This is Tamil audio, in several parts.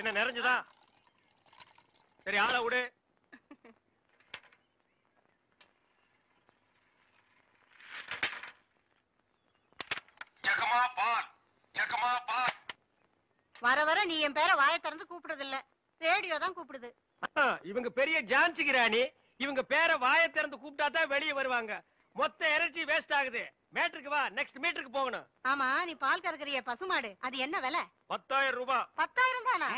என்ன நிறைஞ்சுதா? சரி, ஆளை விடு. வர வர நீ என் பேரை வாயை திறந்து கூப்பிடுறது இல்ல, ரேடியோ தான் கூப்பிடுது. இவங்க பெரிய ஜான்சி கிராணி. இவங்க பேரை வாயை திறந்து கூப்பிட்டா தான் வெளியே வருவாங்க. மொத்த எனர்ஜி வேஸ்ட் ஆகுது. மேட்ருக்கு வா, நெக்ஸ்ட் மீட்டருக்கு போகணும். ஆமா, நீ பால் கறக்குறிய பசுமாடு, அது என்ன விலை? 10,000 ரூபாய். 10,000 தானா?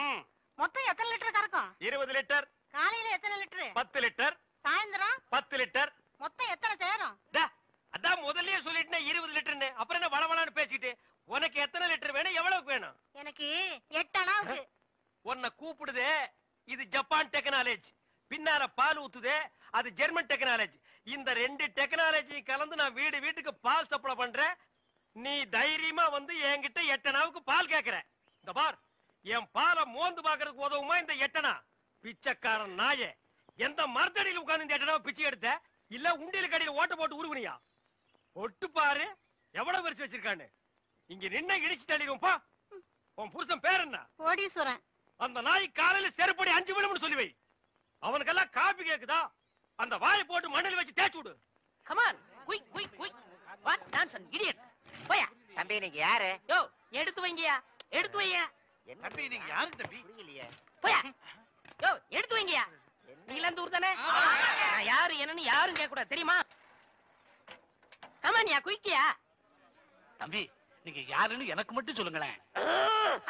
மொத்தம் எத்தனை லிட்டர் கறக்கும்? 20 லிட்டர். காலையில எத்தனை லிட்டர்? 10 லிட்டர். சாயந்தரம் 10 லிட்டர். மொத்தம் எத்தனை சேரும்? அதான் முதல்லயே சொல்லிட்டேன் 20 லிட்டர்னு. அப்புறம் என்ன வளவளான்னு பேசிட்டு? உனக்கு எத்தனை லிட்டர் வேணும், எவ்வளவுக்கு வேணும்? எனக்கு 8 அணாவுக்கு. உன்னை கூப்பிடுதே, இது ஜப்பான் டெக்னாலஜி. பின்னால பால் ஊத்துதே, அது ஜெர்மன் டெக்னாலஜி. இந்த 2 டெக்னாலஜி கலந்து நான் வீடு வீட்டுக்கு பால் சப்ளை பண்றேன். நீ தைரியமா வந்து என்கிட்ட 8 அணாவுக்கு பால் கேக்குற. இந்த பார், என் பாலை மோந்து பாக்குறதுக்கு உதவுமா இந்த 8 அணா? பிச்சைக்காரன் நாயே, எந்த மரத்தடியில் உட்கார்ந்து இந்த 8 அணாவை பிச்சை எடுத்த? இல்ல உண்டியல் கடையில் ஓட்ட போட்டு உருவனியா? ஒட்டு பாரு எவ்வளவு வரிசை வச்சிருக்கான்னு. இங்க நின்ன இடிச்சு தள்ளிடும். பா, உன் புருஷன் பேர் என்ன? கோடீஸ்வரன். அந்த நாய் காலையில செருப்படி 5 விழும்னு சொல்லி வை. அவனுக்கெல்லாம் காபி கேக்குதா? அந்த வாயை போட்டு மண்ணில் வச்சு தேய்ச்சு விடு. Come on, quick quick quick. What nonsense idiot. போயா. தம்பி நீங்க யாரு? யோ, எடுத்து வைங்கயா, எடுத்து வையா. தம்பி நீங்க யாரு தம்பி? புரியலையே. போயா. யோ, எடுத்து வைங்கயா. நீங்க அந்த ஊர் தானே? நான் யாரு என்னன்னு யாரும் கேட்க கூடாது, தெரியுமா? கமான்யா, குயிக்கியா. தம்பி நீங்க யாருன்னு எனக்கு மட்டும் சொல்லுங்களேன்.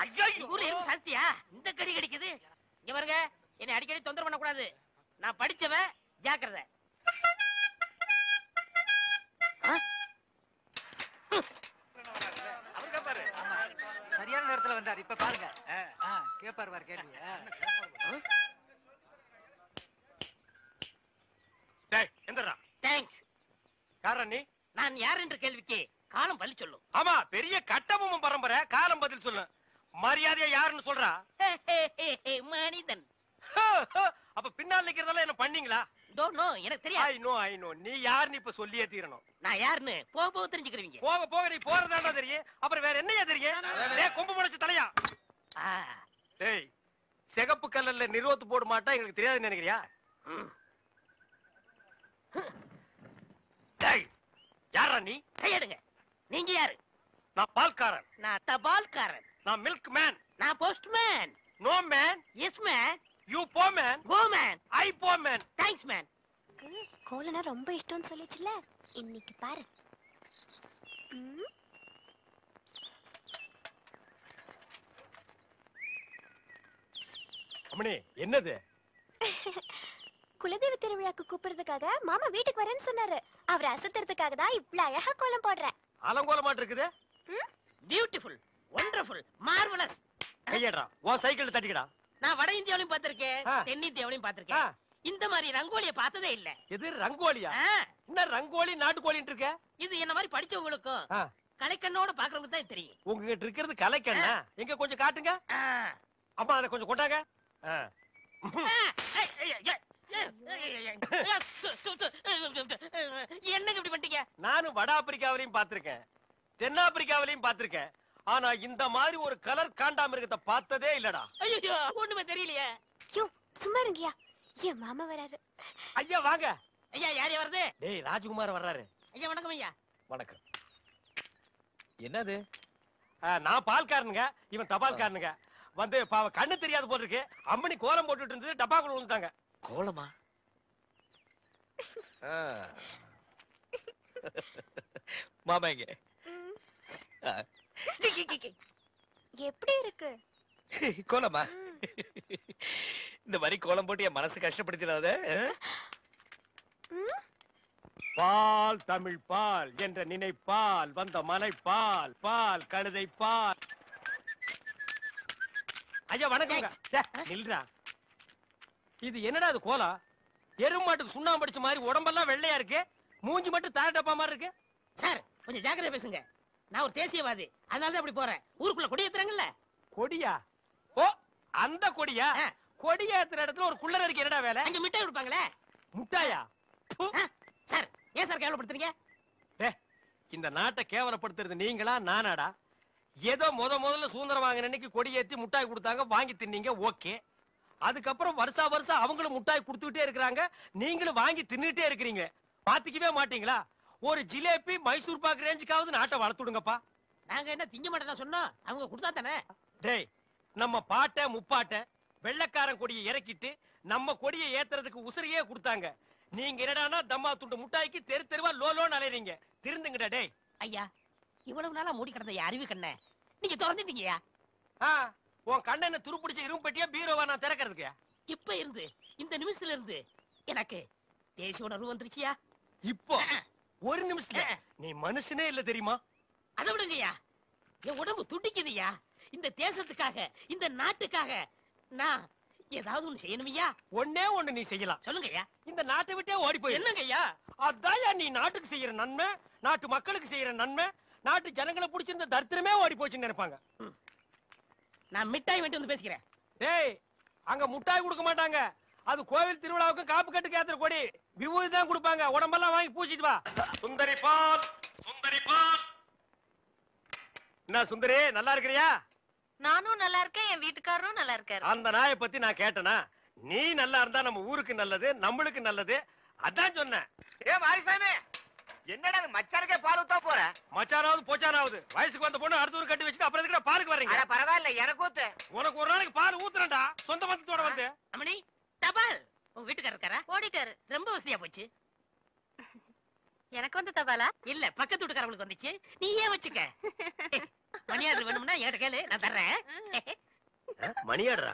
ஐயோ, ஊர்ல எறும்பு சாஸ்தியா இந்த கடி கடிக்குது. இங்க பாருங்க, என்னை அடிக்கடி தொந்தரவு பண்ண கூடாது. நான் படிச்சவன், ஜாக்கிரதை. சரியான நேரத்துல வந்தார். இப்ப பாருங்க, கேப்பார் வார் கேள்வி. எந்தரா? தேங்க்ஸ். யாரா நீ? நான் யார் என்ற கேள்விக்கு காலம் பதில் சொல்லும். ஆமா, பெரிய கட்டபொம்மன் பரம்பரை. காலம் பதில் சொல்லு. மரியாதையா யாருன்னு சொல்றா? மனிதன். அப்ப பின்னால் நிக்கிறதெல்லாம் என்ன பண்ணீங்களா? எனக்கு தெரியாது. ஐ நோ நீ யாருன்னு இப்ப சொல்லியே தீரணும். நான் யாருன்னு போக போக தெரிஞ்சுக்கிறீங்க. போக போக நீ போறதாண்டா தெரியும். அப்புறம் வேற என்னையா தெரியும்? கொம்பு முளைச்சு தலையா? டேய், சிகப்பு கல்லல்ல நிறுவத்து போட மாட்டா எங்களுக்கு தெரியாதுன்னு நினைக்கிறியா? டேய், யாரா நீ? கையெடுங்க. நீங்க யாரு? நான் பால்காரன். நான் தபால்காரன். நான் மில்க் மேன். நான் postman. No man. Yes man. You போ மேன். Go man. ஐ போ மேன். Thanks man. கோலனா ரொம்ப இஷ்டம்னு சொல்லிச்சுல, இன்னைக்கு பாரு. அம்மணி, என்னது? குலதெய்வ திருவிழாக்கு கூப்பிடுறதுக்காக மாமா வீட்டுக்கு வரேன்னு சொன்னாரு. அவரை அசத்துறதுக்காக தான் இவ்வளவு அழகா கோலம் போடுறேன். அலங்கோலமாட்டு இருக்குது. Beautiful, wonderful, marvellous. கையடா, உன் சைக்கிள் தட்டிக்கடா. நான் வட இந்தியாவிலையும் பார்த்திருக்கேன், தென்னிந்தியாவிலையும் பார்த்திருக்கேன். இந்த மாதிரி ரங்கோலிய பார்த்ததே இல்ல. எது ரங்கோலியா? என்ன ரங்கோலி நாட்டுக்கோலின்னு இருக்க? இது என்ன மாதிரி படிச்சவங்களுக்கும் கலைக்கண்ணோட பாக்குறவங்க தான் தெரியும். உங்ககிட்ட இருக்கிறது கலைக்கண்ணா? எங்க கொஞ்சம் காட்டுங்க. அம்மா அதை கொஞ்சம் கொண்டாங்க. என்னங்க இப்படி பண்ணிட்டீங்க? நானும் வட ஆப்பிரிக்காவிலையும் பார்த்திருக்கேன், தென்னாப்பிரிக்காவிலையும் பார்த்திருக்கேன். ஆனா இந்த மாதிரி ஒரு கலர் காண்டாமிருகத்தை பார்த்ததே இல்லடா. ஐயோ, ஒண்ணுமே தெரியலையே. சும்மா இருங்கயா, என் மாமா வராரு. ஐயா வாங்க. ஐயா, யார் வருது? டேய், ராஜ்குமார் வர்றாரு. ஐயா வணக்கம். ஐயா வணக்கம். என்னது? நான் பால்காரனுங்க, இவன் தபால்காரனுங்க. வந்து கண்ணு தெரியாது போல இருக்கு. அம்மணி கோலம் போட்டுட்டு இருந்தது, டப்பாக்குள்ள விழுந்தாங்க. கோலமா? மாமா இங்க எப்படி இருக்கு கோலமா? இந்த மாதிரி கோலம் போட்டு என் மனசு கஷ்டப்படுத்திடாத. பால் தமிழ் பால் என்ற நினைப்பால் வந்த மலை பால், பால் கழுதை பால். ஐயா வணக்கம். நில்றா. இது என்னடா இது கோலம்? எருமாட்டுக்கு சுண்ணாம்பு அடிச்ச மாதிரி உடம்பெல்லாம் வெள்ளையா இருக்கு, மூஞ்சி மட்டும் தார டப்பா மாதிரி இருக்கு. சார் கொஞ்சம் ஜாக்கிரதை பேசுங்க. நான் ஒரு தேசியவாதி, அதனாலதான் அப்படி போறேன். ஊருக்குள்ள கொடி ஏத்துறாங்கல்ல. கொடியா? ஓ, அந்த கொடியா? கொடி ஏத்துற இடத்துல ஒரு குள்ளர் இருக்கு, என்னடா வேலை? அங்க மிட்டாய் கொடுப்பாங்களே. முட்டாயா? சார் ஏன் சார் கேவலப்படுத்துறீங்க? இந்த நாட்டை கேவலப்படுத்துறது நீங்களா நானாடா? ஏதோ முதல்ல சுதந்திரம் வாங்கின அன்னைக்கு கொடி ஏத்தி முட்டாய் கொடுத்தாங்க, வாங்கி தின்னீங்க, ஓகே. அதுக்கப்புறம் வருஷம் அவங்களும் முட்டாய் கொடுத்துட்டே இருக்கிறாங்க, நீங்களும் வாங்கி தின்னுட்டே இருக்கிறீங்க. பாத்துக்கவே மாட்டீங்களா? ஒரு ஜிலேபி மைசூர் பாக்கு ரேஞ்சுக்காவது நாட்டை வளர்த்துடுங்கப்பா. நாங்க என்ன திங்க மாட்டேன் சொன்னோம், அவங்க கொடுத்தா தானே. டேய், நம்ம பாட்ட முப்பாட்ட வெள்ளக்காரன் கொடியை இறக்கிட்டு நம்ம கொடியை ஏத்துறதுக்கு உசிரியே கொடுத்தாங்க. நீங்க என்னடானா தம்மா துண்டு முட்டாய்க்கு தெரு தெருவா லோலோன்னு அலையறீங்க. திருந்துங்கடா டேய். ஐயா, இவ்வளவு நாளா மூடி கிடந்த அறிவு கண்ண நீங்க திறந்துட்டீங்கயா. உன் கண்ணனை துருப்பிடிச்ச இரும்பட்டியா பீரோவா நான் திறக்கிறதுக்கு? இப்ப இருந்து இந்த நிமிஷத்துல இருந்து எனக்கு தேசிய உணர்வு வந்துருச்சியா. இப்போ ஒரு நிமிஷத்துல நீ மனுஷனே இல்ல தெரியுமா? அதை விடுங்கய்யா, என் உடம்பு துடிக்குதுயா. இந்த தேசத்துக்காக, இந்த நாட்டுக்காக நான் ஏதாவது ஒண்ணு செய்யணுமையா. ஒன்னே ஒண்ணு நீ செய்யலாம். சொல்லுங்கய்யா. இந்த நாட்டை விட்டே ஓடி போய். என்னங்கய்யா? அதான் நீ நாட்டுக்கு செய்யற நன்மை, நாட்டு மக்களுக்கு செய்யற நன்மை, நாட்டு ஜனங்களை பிடிச்சிருந்த தரித்திரமே ஓடி போச்சுன்னு நினைப்பாங்க. நான் மிட்டாய் வேண்டி வந்து பேசிக்கிறேன். டேய், அங்க முட்டாய் கொடுக்க மாட்டாங்க. அது கோவில் திருவிழாவுக்கு காப்பு கட்டுக்கு ஏத்துற கொடி. விபூதி தான் கொடுப்பாங்க. உடம்பெல்லாம் வாங்கி பூச்சிட்டு வா. சுந்தரி பால், சுந்தரி பால். என்ன சுந்தரி, நல்லா இருக்கிறியா? நானும் நல்லா இருக்கேன், என் வீட்டுக்காரரும் நல்லா இருக்காரு. அந்த நாயை பத்தி நான் கேட்டனா? நீ நல்லா இருந்தா நம்ம ஊருக்கு நல்லது, நம்மளுக்கு நல்லது. அதான் சொன்னேன். மாரிசாமி, என்னடா மச்சானுக்கே பால் ஊத்தா போற? மச்சானாவது போச்சானாவது வயசுக்கு வந்த பொண்ணு அடுத்த ஊர் கட்டி வச்சுட்டு அப்புறம் எதுக்கு பாருக்கு வர்றீங்க? பரவாயில்ல, எனக்கு ஊத்து. உனக்கு ஒரு நாளைக்கு பால் ஊத்துறேன்டா, சொந்த பந்தத்தோட வந்து. அம்மணி, தபால். உங்க வீட்டுக்காரர் இருக்காரா? ஓடிட்டாரு. ரொம்ப வசதியா போச்சு. எனக்கு வந்து தபாலா? இல்ல, பக்கத்து வீட்டுக்காரங்களுக்கு வந்துச்சு. நீ ஏன் வச்சுக்க. மணியாடு வேணும்னா என்கிட்ட கேளு, நான் தர்றேன். மணியாடுறா?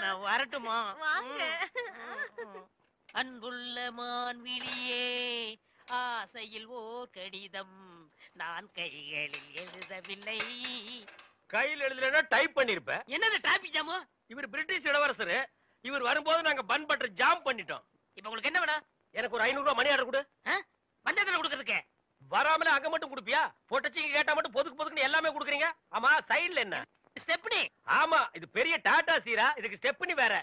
நான் வரட்டுமா? வாங்க. அன்புள்ள மான்விழியே, ஆசையில் ஓர் கடிதம் நான் கைகளில் எழுதவில்லை. கையில் எழுதலைன்னா டைப் பண்ணிருப்ப. என்னது டிராபிக் ஜாமு? இவர் பிரிட்டிஷ் இளவரசர். இவர் வரும்போது நாங்க பன் பட்டர் ஜாம் பண்ணிட்டோம். இப்ப உங்களுக்கு என்ன வேணும்? எனக்கு ஒரு 500 ரூபாய் மணி ஆர்டர் கொடு. பந்தத்துல கொடுக்கறதுக்கு வராமல அங்க மட்டும் கொடுப்பியா? பொட்டச்சிங்க கேட்டா மட்டும் பொதுக்கு எல்லாமே கொடுக்குறீங்க. ஆமா, சைடுல என்ன ஸ்டெப்னி? ஆமா, இது பெரிய டாடா சீரா, இதுக்கு ஸ்டெப்னி வேற.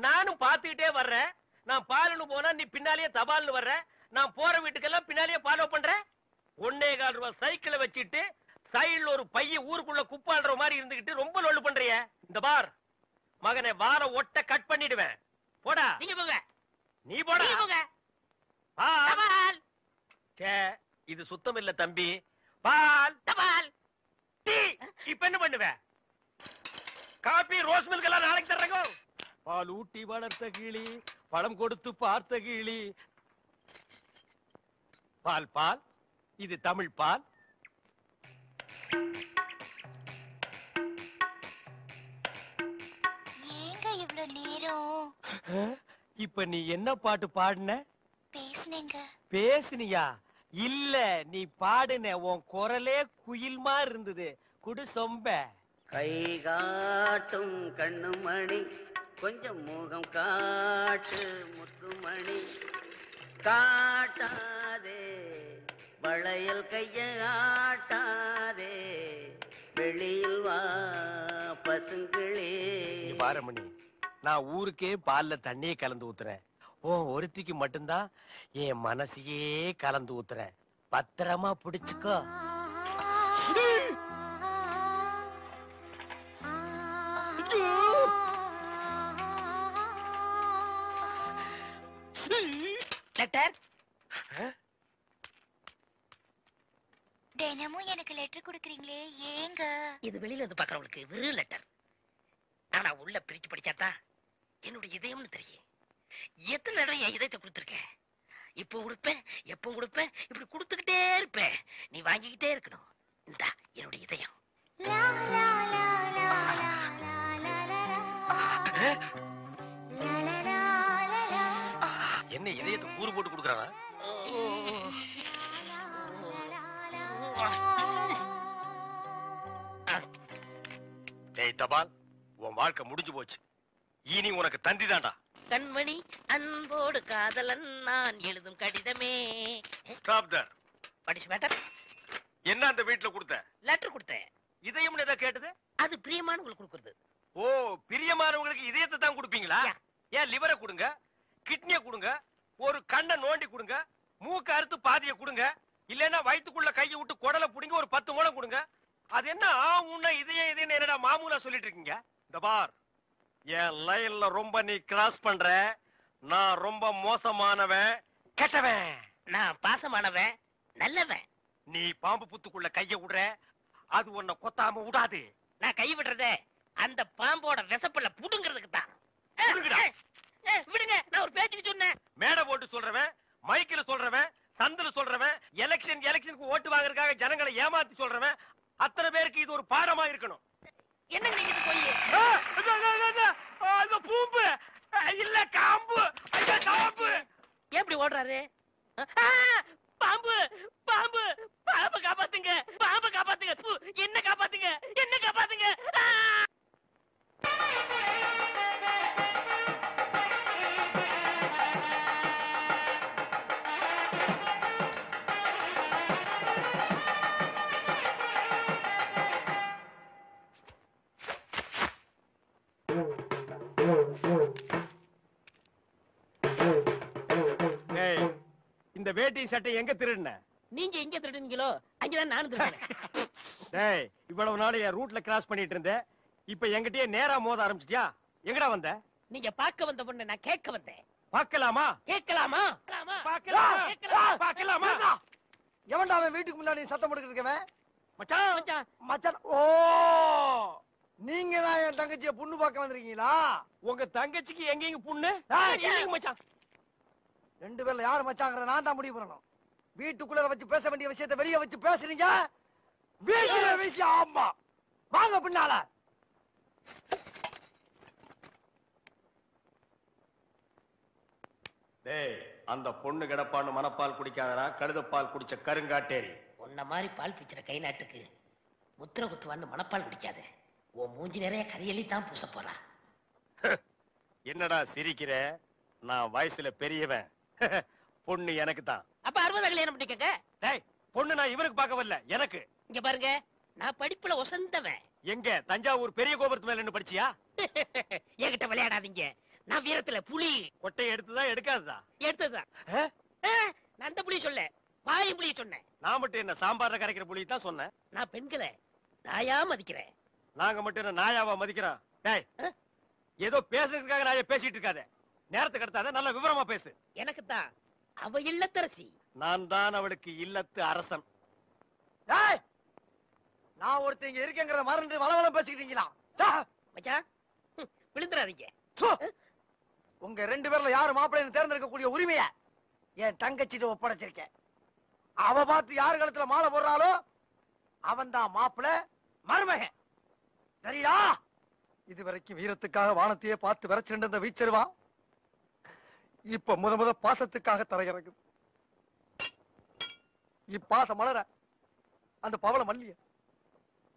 நானும் பாத்துக்கிட்டே வர்றேன். நான் பாலுன்னு போனா நீ பின்னாலேயே தபால்னு வர்ற. நான் போற வீட்டுக்கெல்லாம் பின்னாலேயே ஃபாலோ பண்றேன். 1.25 ரூபாய் சைக்கிளை வச்சுட்டு சைடுல ஒரு பைய ஊருக்குள்ள குப்பாடுற மாதிரி இருந்துகிட்டு ரொம்ப லொல்லு பண்றிய. இந்த பார் மகனை, வார ஒட்ட கட் பண்ணிடுவேன். போடா. நீங்க போங்க. நீ போடா. நீங்க போங்க. பால். சே, இது சுத்தம் இல்ல தம்பி. பால், தபால், டீ. இப்ப என்ன பண்ணுவ? காபி, ரோஸ் மில்க் எல்லாம் நாளைக்கு தர்றேங்க. பால் ஊட்டி வளர்த்த கிளி, பழம் கொடுத்து பார்த்த கிளி. பால் பால், இது தமிழ் பால். ஏங்க இவ்ளோ நேரம்? இப்ப நீ என்ன பாட்டு பாடுன? பேசுனேங்க. பேசுனியா? இல்ல, நீ பாடுன. உன் குரலே குயில் மாதிரி இருந்தது. குடு சொம்ப. கை காட்டும் கண்ணுமணி, கொஞ்சம் முகம் காட்டு முத்துமணி, காட்டாதே வளையல் கைய ஆட்டாதே, வெளியில் வா பசுங்களே. பாரமணி, நான் ஊருக்கே பால்ல தண்ணியே கலந்து ஊத்துறேன். ஒருத்திக்கு மட்டும்தான் என் மனசையே கலந்து ஊத்துறேன். பத்திரமா பிடிச்சுக்கோ. லெட்டர். தினமும் எனக்கு லெட்டர் கொடுக்கறீங்களே, ஏங்க? இது வெளியில இருந்து பாக்குறவங்களுக்கு வெறும் லெட்டர். ஆனா உள்ள பிரிச்சு படிச்சாதான் என்னுடைய இதயம்னு தெரியும். எத்தனை இடம் என் இதயத்தை கொடுத்துருக்கேன். இப்போ கொடுப்பேன், எப்போ கொடுப்பேன், இப்படி கொடுத்துக்கிட்டே இருப்பேன். நீ வாங்கிக்கிட்டே இருக்கணும். இந்தா என்னுடைய இதயம். லா, லா, லா, லா, லா, லா, லா, லா, லா. லா, லா, லா, லா, லா. என்ன இதயத்தை கூறு போட்டு கொடுக்கறானா? டேய் தபால், உன் வாழ்க்கை முடிஞ்சு போச்சு. இனி உனக்கு தந்தி தான்டா. கண்மணி, அன்போடு காதலன் நான் எழுதும் கடிதமே. ஸ்டாப் தர். படிச்சு மேட்டர். என்ன அந்த வீட்டுல கொடுத்த? லெட்டர் கொடுத்தேன். இதயம் ஏதா கேட்டது? அது பிரியமானவங்களுக்கு கொடுக்குறது. ஓ, பிரியமானவங்களுக்கு இதயத்தை தான் கொடுப்பீங்களா? ஏன் லிவரை கொடுங்க, கிட்னியை கொடுங்க, ஒரு கண்ணை நோண்டி கொடுங்க, மூக்க அறுத்து பாதியை கொடுங்க, இல்லன்னா வயிற்றுக்குள்ள கையை விட்டு குடலை புடிங்க ஒரு 10 மூலம் கொடுங்க. அது என்ன உன்ன இதையும் என்னடா மாமூலா சொல்லிட்டு இருக்கீங்க? இந்த பார், என் லைன்ல ரொம்ப நீ கிராஸ் பண்ற. நான் ரொம்ப மோசமானவன், கெட்டவன். நான் பாசமானவன், நல்லவன். நீ பாம்பு புத்துக்குள்ள கைய விடுற, அது உன்னை கொத்தாம விடாது. நான் கை விடுறதே அந்த பாம்போட விசப்புல புடுங்கிறதுக்கு தான். புடுங்குடா. விடுங்க, நான் ஒரு பேச்சுக்கு சொன்னேன். மேடை போட்டு சொல்றவன், மைக்கில சொல்றவன், சந்தில சொல்றவன், எலெக்ஷனுக்கு ஓட்டு வாங்குறதுக்காக ஜனங்களை ஏமாத்தி சொல்றவன், அத்தனை பேருக்கு இது ஒரு பாடமா இருக்கணும். என்ன நீங்க போய் அது பூம்பு இல்ல காம்பு. ஐயா, காம்பு. எப்படி ஓடுறாரு? பாம்பு பாம்பு பாம்பு காப்பாத்துங்க, பாம்பு காப்பாத்துங்க, என்ன காப்பாத்துங்க, என்ன காப்பாத்துங்க. இந்த வேட்டி சட்டை எங்க திருடுன? நீங்க எங்க திருடுனீங்களோ அங்கதான் நானும் திருடுனேன். டேய், இவ்வளவு நாள் என் ரூட்ல கிராஸ் பண்ணிட்டு இருந்தேன், இப்ப என்கிட்டயே நேரா மோத ஆரம்பிச்சிட்டியா? எங்கடா வந்த? நீங்க பார்க்க வந்த பொண்ணு நான் கேட்க வந்தேன். பார்க்கலாமா? கேட்கலாமா? பார்க்கலாமா? எவன்டா அவன் வீட்டுக்கு முன்னாடி சத்தம் போட்டுக்கிட்டு இருக்கவன்? மச்சான், மச்சான், மச்சான். ஓ, நீங்க தான் என் தங்கச்சிய பொண்ணு பார்க்க வந்திருக்கீங்களா? உங்க தங்கச்சிக்கு எங்கெங்க புண்ணு? இல்லைங்க மச்சான். ரெண்டு பேர்ல யாரு மச்சாங்கிறத நான் தான் முடிவு பண்ணணும். வீட்டுக்குள்ள வச்சு பேச வேண்டிய விஷயத்தை வெளியே வச்சு பேசுறீங்க. வீட்டுல விஷயம். ஆமா, வாங்க பின்னால. டேய், அந்த பொண்ணு கிடப்பான்னு மனப்பால் குடிக்காதடா, கழுதப்பால் குடிச்ச கருங்காட்டேரி. உன்ன மாதிரி பால் பிச்சுற கை நாட்டுக்கு முத்திர குத்துவான்னு மனப்பால் குடிக்காத. உன் மூஞ்சி நிறைய கரியலி தான் பூச போறா. என்னடா சிரிக்கிற? நான் வயசுல பெரியவன். பொண்ணு எனக்கு தான். அப்ப 60 கல்யாணம் பண்ணிக்கங்க. டேய், பொண்ணு நான் இவருக்கு பார்க்க வரல, எனக்கு. இங்க பாருங்க, நான் படிப்புல ஒசந்தவன். எங்க தஞ்சாவூர் பெரிய கோபுரத்து மேல நின்னு படிச்சியா? என்கிட்ட விளையாடாதீங்க. நான் வீரத்துல புலி. கொட்டையை எடுத்துதான் எடுக்காததா? எடுத்ததுதான். நான் அந்த புலி சொல்ல, பாயும் புலி சொன்னேன். நான் மட்டும் என்ன சாம்பார்ல கரைக்கிற புலி தான் சொன்னேன். நான் பெண்களை தாயா மதிக்கிறேன். நாங்க மட்டும் என்ன நாயாவா மதிக்கிறோம்? டேய், ஏதோ பேசுறதுக்காக நாய பேசிட்டு இருக்காத. நேரத்துக்கு எடுத்தாத, நல்ல விவரமா பேசு. எனக்கு தான் அவ இல்லத்தரசி. நான் தான் அவளுக்கு இல்லத்து அரசன். டேய், நான் ஒருத்தர் இங்க இருக்கேங்கிறத மறந்து வளவளம் பேசிக்கிட்டீங்களா? மச்சான், விழுந்துறாதீங்க. உங்க ரெண்டு பேர்ல யாரு மாப்பிள்ளைன்னு தேர்ந்தெடுக்கக்கூடிய உரிமைய என் தங்கச்சிட்டு ஒப்படைச்சிருக்கேன். அவ பார்த்து யாரு கழுத்துல மாலை போடுறாளோ அவன் தான் மாப்பிள்ளை, மருமகன். சரியா? இதுவரைக்கும் வீரத்துக்காக வானத்தையே பார்த்து விரைச்சிருந்த அந்த வீச்சருவா இப்ப முத பாசத்துக்காக தரையிறங்குது. இப்பாச மலர அந்த பவள மல்லிய,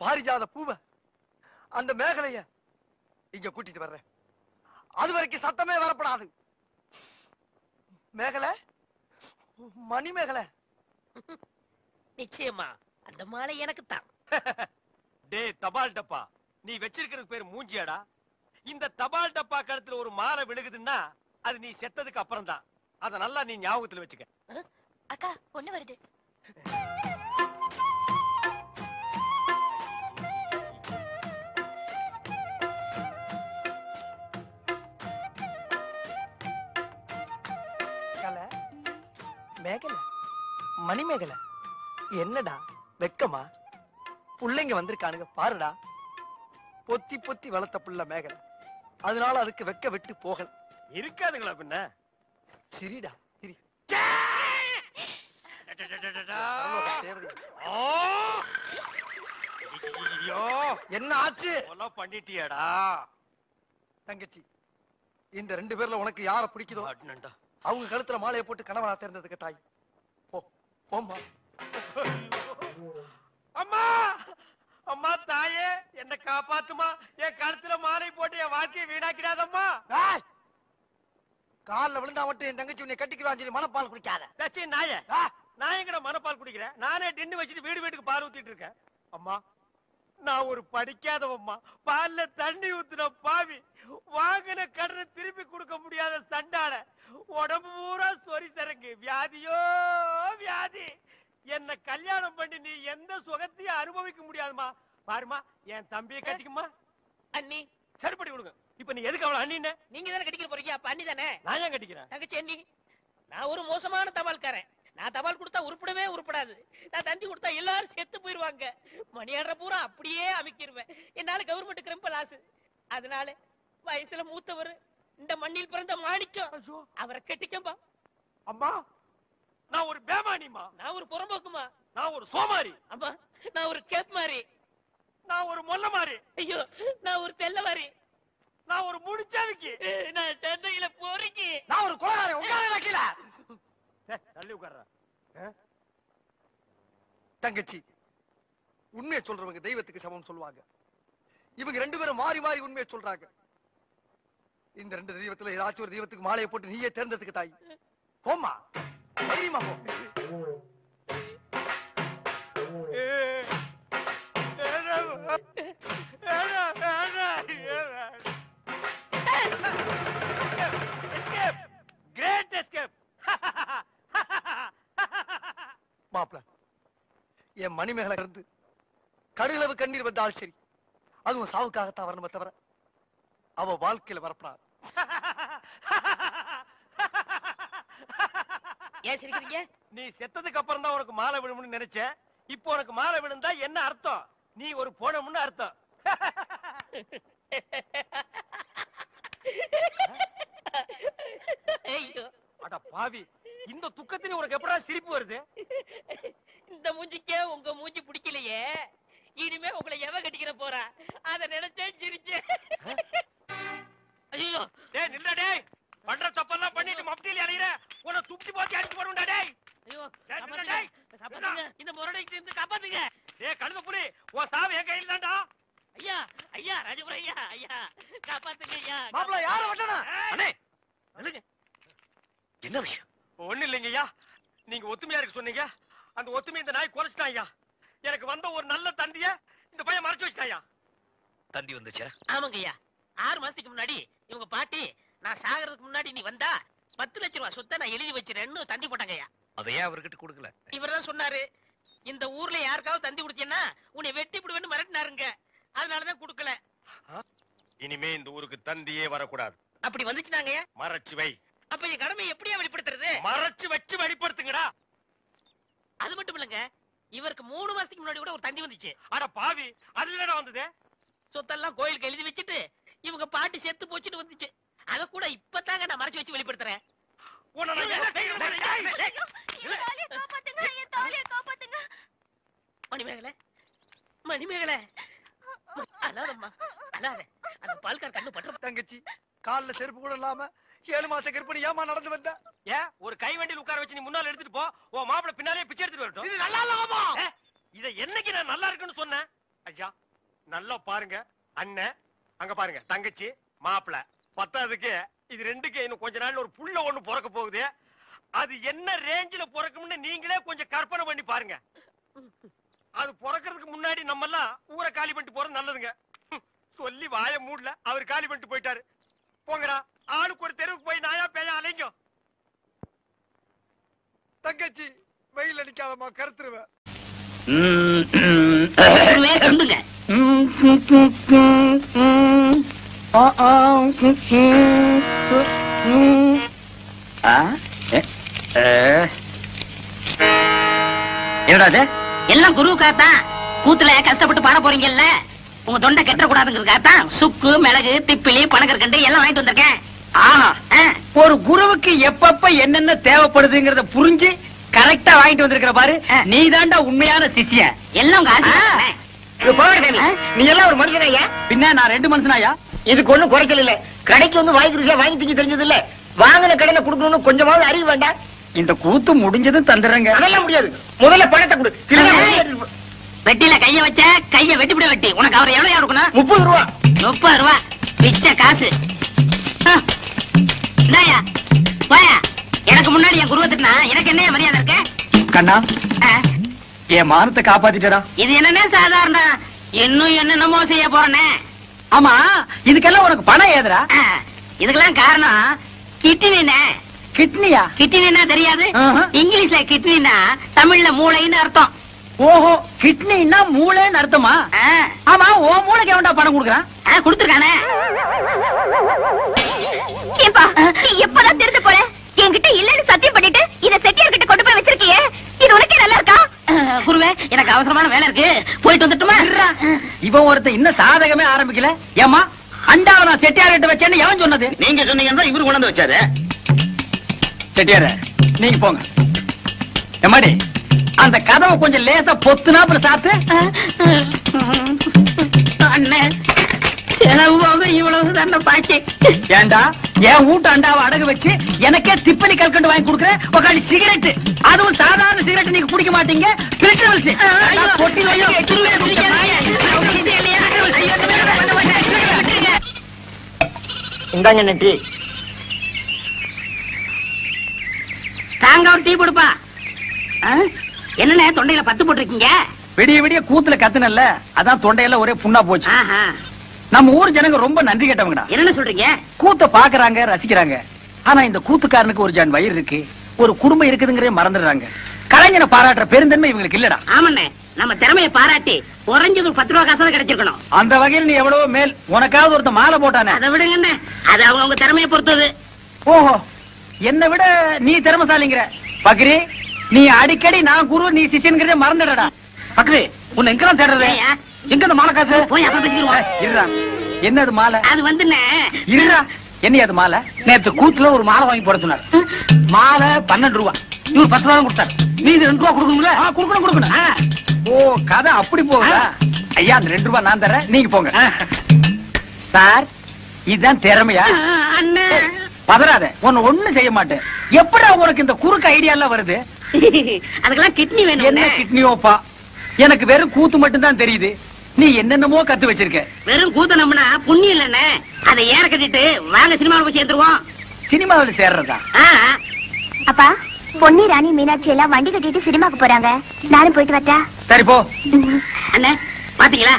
பாரிஜாத பூவ, அந்த மேகலைய இங்க கூட்டிட்டு வர்றேன். அது வரைக்கும் சத்தமே வரப்படாது. மேகலை, மணி மேகலை. நிச்சயமா அந்த மாலை எனக்கு தான். டே தபால் டப்பா, நீ வச்சிருக்கிறது பேர் மூஞ்சியாடா? இந்த தபால் டப்பா கழுத்துல ஒரு மாலை விழுகுதுன்னா அது நீ செத்ததுக்கு அப்புறம் தான். அத நல்லா நீ ஞாபகத்துல வச்சுக்க. அக்கா, பொண்ணு வருது. மேகலை, மணி மேகலை, என்னடா வெக்கமா? புள்ளைங்க வந்திருக்கானுங்க பாருடா. பொத்தி பொத்தி வளர்த்த புள்ள மேகலை, அதனால அதுக்கு வெக்க விட்டு போகல. இருக்காதுங்களா பின்ன? சிரிடா சிரி. என்ன ஆச்சு? பண்ணிட்டியாடா தங்கச்சி, இந்த ரெண்டு பேர்ல உனக்கு யார பிடிக்குதோ அவங்க கழுத்துல மாலையை போட்டு கணவனா தேர்ந்ததுக்கு தாய். போம்மா. அம்மா, அம்மா தாயே, என்ன காப்பாத்துமா. என் கழுத்துல மாலை போட்டு என் வாழ்க்கையை வீணாக்கிடாதம்மா. கால்ல விழுந்தா மட்டும் என் தங்கச்சி உன்னை கட்டிக்குவான்னு சொல்லி மனப்பால் குடிக்காத. நாய, நான் எங்கட மனப்பால் குடிக்கிறேன்? நானே டின்னு வச்சுட்டு வீட்டுக்கு பால் ஊத்திட்டு இருக்கேன். அம்மா, நான் ஒரு படிக்காதவம்மா. பால்ல தண்ணி ஊத்துன பாவி, வாங்கின கடனை திருப்பி கொடுக்க முடியாத சண்டாட, உடம்பு பூரா சொறி சரங்கு, வியாதியோ வியாதி. என்ன கல்யாணம் பண்ணி நீ எந்த சுகத்தையும் அனுபவிக்க முடியாதுமா. பாருமா, என் தம்பியை கட்டிக்குமா. அண்ணி சரிப்படி விடுங்க. இப்ப நீ எதுக்கு அவளை அண்ணின்னு? நீங்க தானே கட்டிக்க போறீங்க, அப்ப அண்ணி தானே. நான் ஏன் கட்டிக்கிறேன்? தங்கச்சி அண்ணி, நான் ஒரு மோசமான தபால்காரன். நான் தபால் கொடுத்தா உருப்படவே உருப்படாது. நான் தந்தி கொடுத்தா எல்லாரும் செத்து போயிருவாங்க. மணியாடுற பூரா அப்படியே அமைக்கிருவேன். என்னால கவர்மெண்ட்டுக்கு ரொம்ப லாஸ். அதனால வயசுல மூத்தவர், இந்த மண்ணில் பிறந்த மாணிக்கம், அவரை கட்டிக்கம்பா. அம்மா, நான் ஒரு பேமானிமா. நான் ஒரு புறம்போக்குமா. நான் ஒரு சோமாரி. அம்மா, நான் ஒரு கேப் மாதிரி. நான் ஒரு மொல்ல மாதிரி. ஐயோ, நான் ஒரு தெல்ல மாதிரி. நான் ஒரு முடிச்சாவிக்கு. நான் தந்தையில போறீங்க. நான் ஒரு குலகாரன். உட்கார கீழ தள்ளி உட்கார்ற. தங்கச்சி, உண்மையை சொல்றவங்க தெய்வத்துக்கு சமம் சொல்லுவாங்க. இவங்க ரெண்டு பேரும் மாறி மாறி உண்மையை சொல்றாங்க. இந்த ரெண்டு தெய்வத்துல ஏதாச்சும் ஒரு தெய்வத்துக்கு மாலையை போட்டு நீயே தேர்ந்தெடுத்துக்க தாய். போமா, தைரியமா போ. Great escape. மாப்பிள, என் மணிமேகலை இருந்து கடுகளவு கண்ணீர் வந்தால் சரி, அதுவும் சாவுக்காகத்தான் வரணுமே தவிர அவ வாழ்க்கையில வரப்படாது. ஏன் சிரிக்கிறீங்க? நீ செத்ததுக்கு அப்புறம் தான் உனக்கு மாலை விழும்னு நினைச்ச. இப்போ உனக்கு மாலை விழுந்தா என்ன அர்த்தம்? நீ ஒரு போனமுன்னு அர்த்தம். ஐயோ, அட பாவி, இந்த துக்கத்தில உனக்கு எப்படா சிரிப்பு வருது? இந்த மூஞ்சிக்கே உங்க மூஞ்சி பிடிக்கலையே, இனிமே உங்களை எவ கட்டிக்கிற போறா? அத நினைச்சே சிரிச்சேன். ஐயோ, டேய் நில்ல டேய். பண்ற தப்பெல்லாம் பண்ணிட்டு மப்டில அலையற. உன்னை துப்பி போட்டு அடிச்சு போடுடா டேய். ஐயோ, டேய், காப்பாத்துங்க, காப்பாத்துங்க. இந்த முரடைக்கு இருந்து காப்பாத்துங்க. டேய் கழுத புலி, உன் சாவு என் கையில தான்டா. ஐயா, ஐயா, ராஜபுரம் ஐயா, ஐயா, காப்பாத்துங்க ஐயா. மாப்பிள, யார வட்டனா? அண்ணே, நில்லுங்க. என்ன விஷயம்? ஒண்ணு இல்லைங்க ஐயா. நீங்க ஒத்துமையா இருக்க சொன்னீங்க. அந்த ஒத்துமை இந்த நாய் குறைச்சிட்டான் ஐயா. எனக்கு வந்த ஒரு நல்ல தந்திய இந்த பையன் மறைச்சு வச்சிட்டான் ஐயா. தந்தி வந்துச்சா? ஆமாங்க ஐயா. 6 மாசத்துக்கு முன்னாடி இவங்க பாட்டி, நான் சாகிறதுக்கு முன்னாடி நீ வந்தா 10 லட்சம் ரூபாய் சொத்தை நான் எழுதி வச்சிருன்னு தந்தி போட்டாங்க ஐயா. அதையே அவர்கிட்ட கொடுக்கல. இவர் தான் சொன்னாரு, இந்த ஊர்ல யாருக்காவது தந்தி கொடுத்தீங்கன்னா உன்னை வெட்டி விடுவேன்னு மிரட்டினாருங்க. அதனாலதான் கொடுக்கல. இனிமே இந்த ஊருக்கு தந்தியே வரக்கூடாது. அப்படி வந்துச்சுனாங்க மறைச்சு வை. அப்ப என் கடமை எப்படியா வெளிப்படுத்துறது? மறைச்சு வச்சு வெளிப்படுத்துங்கடா. அது மட்டும் இல்லங்க, இவருக்கு 3 மாசத்துக்கு முன்னாடி கூட ஒரு தந்தி வந்துச்சு. அட பாவி, அது என்னடா வந்தது? சொத்தெல்லாம் கோயிலுக்கு எழுதி வச்சுட்டு இவங்க பாட்டி செத்து போச்சுட்டு வந்துச்சு. அத கூட இப்பதாங்க நான் மறைச்சு வச்சு வெளிப்படுத்துறேன். உன்னை நான் என்ன செய்யணும்? டேய், டேய். என் தாலியை காப்பாத்துங்க, என் தாலியை காப்பாத்துங்க. மணிமேகலை, மணிமேகலை, அழாதம்மா, அழாத. அந்த பால்கார் கண்ணு பற்ற. தங்கச்சி, கால்ல செருப்பு கூட இல்லாம 7 மாச கர்ப்பிணி ஏமா நடந்து வந்த? ஏன் ஒரு கை வண்டியில் உட்கார வச்சு நீ முன்னால எடுத்துட்டு போ. உன் மாப்பிளை பின்னாலே பிச்சை எடுத்துட்டு வரட்டும். இது நல்லா இல்லமா? இத என்னைக்கு நான் நல்லா இருக்குன்னு சொன்னேன்? ஐயா, நல்லா பாருங்க. அண்ணன் அங்க பாருங்க, தங்கச்சி மாப்பிளை. பத்தாவதுக்கு இது ரெண்டுக்கு இன்னும் கொஞ்ச நாள் ஒரு புள்ள ஒண்ணு பிறக்க போகுது. அது என்ன ரேஞ்சில பிறக்கும்னு நீங்களே கொஞ்சம் கற்பனை பண்ணி பாருங்க. அது பிறக்கிறதுக்கு முன்னாடி நம்ம எல்லாம் ஊரை காலி பண்ணிட்டு போறது நல்லதுங்க. சொல்லி வாய மூடல, அவர் காலி பண்ணிட்டு போயிட்டாரு. போங்கடா, ஆளுக்கு ஒரு தெருவுக்கு போய் நாயா பேயா அலைங்க. தங்கச்சி, வெயில் அடிக்காதமா, கருத்துருவேன். சொல்லுங்க. என்னடா எல்லாம் குருவுக்காகத்தான். கூத்துல கஷ்டப்பட்டு பாட போறீங்கல்ல, உங்க தொண்டை கெட்ட கூடாதுங்கிறதுக்காகத்தான் சுக்கு, மிளகு, திப்பிலி, பனகற்கண்டு எல்லாம் வாங்கிட்டு வந்திருக்கேன். ஒரு குருவுக்கு எப்பப்ப என்னென்ன தேவைப்படுதுங்கறத புரிஞ்சு கரெக்டா வாங்கிட்டு வந்திருக்கிற பாரு. நீ தாண்டா உண்மையான சிஷ்யன். எல்லாம் உங்க ஆசீர்வாதம். நீ எல்லாம் ஒரு மனுஷனாயா? பின்ன நான் 2 மனுஷனாயா? இதுக்கு ஒண்ணும் குறைச்சல் இல்ல. கடைக்கு வந்து வாங்கி ருசியா வாங்கி திங்க தெரிஞ்சது இல்ல. வாங்கின கடையில குடுக்கணும்னு கொஞ்சமாவது அறிவு வேண்டாம். இந்த கூத்து முடிஞ்சதும் தந்துடுறேங்க. அதெல்லாம் முடியாது. முதல்ல பணத்தை கொடு. வெட்டில கைய வச்ச கைய வெட்டிவிட வெட்டி. உனக்கு அவர் எவ்வளவு இருக்கணும்? 30 ரூபா. 30 ரூபா பிச்சை காசு. இந்தாயா, போயா. எனக்கு முன்னாடி என் குருவத்துனா எனக்கு என்ன மரியாதை இருக்க? கண்ணா, என் மானத்தை காப்பாத்திட்டடா. இது என்னன்னா சாதாரண, இன்னும் என்னென்னமோ செய்ய போறனே. ஆமா, இதுக்கெல்லாம் உனக்கு பணம் ஏதுடா? இதுக்கெல்லாம் காரணம் கிட்னினே. கிட்னியா? கிட்னினா தெரியாது? ஆஹா. இங்கிலீஷ்ல கிட்னினா தமிழ்ல மூளைன்னு அர்த்தம். ஓஹோ, கிட்னின்னா மூளைன்னு அர்த்தமா? ஆமா, ஓ மூளைக்கு எவன்டா பணம் கொடுக்குறான்? கொடுத்துருக்கானே. ஏப்பா நீ எப்பதான் திருந்து போற? என்கிட்ட இல்லன்னு சத்தியம் பண்ணிட்டு இத செட்டியார் கிட்ட கொண்டு போய் வச்சிருக்கியே, இது உனக்கே நல்லா இருக்கா? குருவே, எனக்கு அவசரமான வேலை இருக்கு, போயிட்டு வந்துட்டுமா? இவன் ஒருத்தன் இன்னும் சாதகமே ஆரம்பிக்கல. ஏமா, அண்டாவை நான் செட்டியார் கிட்ட வச்சேன்னு எவன் சொன்னது? நீங்க சொன்னீங்கன்னா இவரு கொண்டு வந்து வச்சாரு. செட்டியார, நீங்க போங்க. எம்மாடி, அந்த கதவை கொஞ்சம் லேசா பொத்துனாப்புல சாத்து. அண்ணே, செலவு போக இவ்வளவு தானே பாக்கி. ஏண்டா, என் வீட்டு அண்டாவை அடகு வச்சு எனக்கே திப்பனி கல்கண்டு வாங்கி கொடுக்குறேன். உக்காந்து சிகரெட், அதுவும் சாதாரண சிகரெட் நீங்க குடிக்க மாட்டீங்க. இந்தாங்க நெட்டி. தாங்க ஒரு டீ கொடுப்பா. என்னண்ணே தொண்டையில பத்து போட்டிருக்கீங்க? விடிய விடிய கூத்துல கத்துனல்ல, அதான் தொண்டையெல்லாம் ஒரே புண்ணா போச்சு. ஆஹா. நம்ம ஊர் ஜனங்க ரொம்ப நன்றி கேட்டவங்கடா. என்னன்னு சொல்றீங்க? கூத்த பாக்குறாங்க, ரசிக்கிறாங்க. ஆனா இந்த கூத்துக்காரனுக்கு ஒரு ஜான் வயிறு இருக்கு, ஒரு குடும்பம் இருக்குதுங்கிறே மறந்துடுறாங்க. கலைஞனை பாராட்டுற பெருந்தன்மை இவங்களுக்கு இல்லடா. ஆமண்ணே, நம்ம திறமையை பாராட்டி குறைஞ்சது ஒரு 10 ரூபா காசாவது கிடைச்சிருக்கணும். அந்த வகையில் நீ எவ்வளவோ மேல். உனக்காவது ஒருத்த மாலை போட்டானே. அதை விடுங்கண்ணே, அது அவங்க திறமையை பொறுத்தது. ஓஹோ, என்னை விட நீ திறமசாலிங்கிற. பக்ரி, நீ அடிக்கடி நான் குரு நீ சிஷியன்கிறதே மறந்துடடா. பக்ரி, உன்னை எங்கெல்லாம் தேடுறது? ஏய்யா? எங்க இந்த மாலை காசு? போய் அப்புறம் பேசிக்கிடுவோம். இருடா, என்னது மாலை? அது வந்துண்ணே, இருடா, என்ன அது மாலை? நேத்து கூத்துல ஒரு மாலை வாங்கி போட சொன்னார். மாலை 12 ரூபா, இவர் 10 ரூபா கொடுத்தாரு. நீ 2 ரூபா கொடுக்கணும்ல? கொடுக்கணும். ஓ, கதை அப்படி போகுதா? ஐயா, அந்த 2 ரூபா நான் தரேன், நீங்க போங்க. சார், இதுதான் திறமையா? அண்ணே. பதறாத, உன்னை ஒண்ணும் செய்ய மாட்டேன். எப்படா உனக்கு இந்த குறுக்கு ஐடியா எல்லாம் வருது? அதுக்கெல்லாம் கிட்னி வேணும். என்ன கிட்னியோப்பா? எனக்கு வெறும் கூத்து மட்டும் தான் தெரியுது. நீ என்னென்னமோ கத்து வச்சிருக்க. வெறும் கூத்த நம்பினா புண்ணியம் இல்லண்ணே. அதை ஏற கட்டிட்டு வாங்க சினிமாவில் போய் சேர்ந்துருவோம். சினிமாவில் சேர்றதா? அப்பா, பொன்னி, ராணி, மீனாட்சி எல்லாம் வண்டி கட்டிட்டு சினிமாக்கு போறாங்க. நானும் போயிட்டு வரட்டா? சரி போ. அண்ணே, பாத்தீங்களா,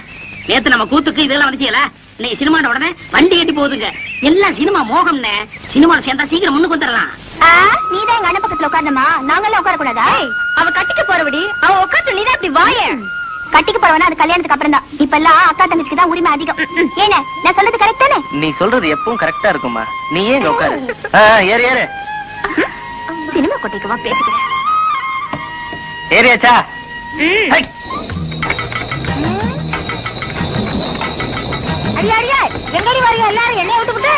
நேத்து நம்ம கூத்துக்கு இதெல்லாம் வந்துச்சீங்களா? இன்னைக்கு சினிமாட உடனே வண்டி கட்டி போகுதுங்க. எல்லாம் சினிமா மோகம்னே. சினிமாவில் சேர்ந்தா சீக்கிரம் முன்னுக்கு வந்துடலாம். நீதான் எங்க அண்ணன் பக்கத்துல உட்கார்ந்தமா, நாங்கெல்லாம் உட்கார கூடாதா? அவ கட்டிக்க போறபடி அவ உட்காந்து நீதான் இப்படி வாய. கட்டிக்க போறவனா அது கல்யாணத்துக்கு அப்புறம் தான். இப்ப எல்லாம் அக்கா தங்கச்சிக்கு தான் உரிமை அதிகம். ஏன நான் சொல்றது கரெக்ட் தானே? நீ சொல்றது எப்பவும் கரெக்டா இருக்குமா? நீ ஏன் உட்காரு. ஏறு ஏறு. சினிமா கொட்டிக்குவா பேசிக்கிறேன். ஏறியாச்சா? அடியா அடியா, எங்கடி வரீங்க எல்லாரும்? என்னைய விட்டுவிட்டு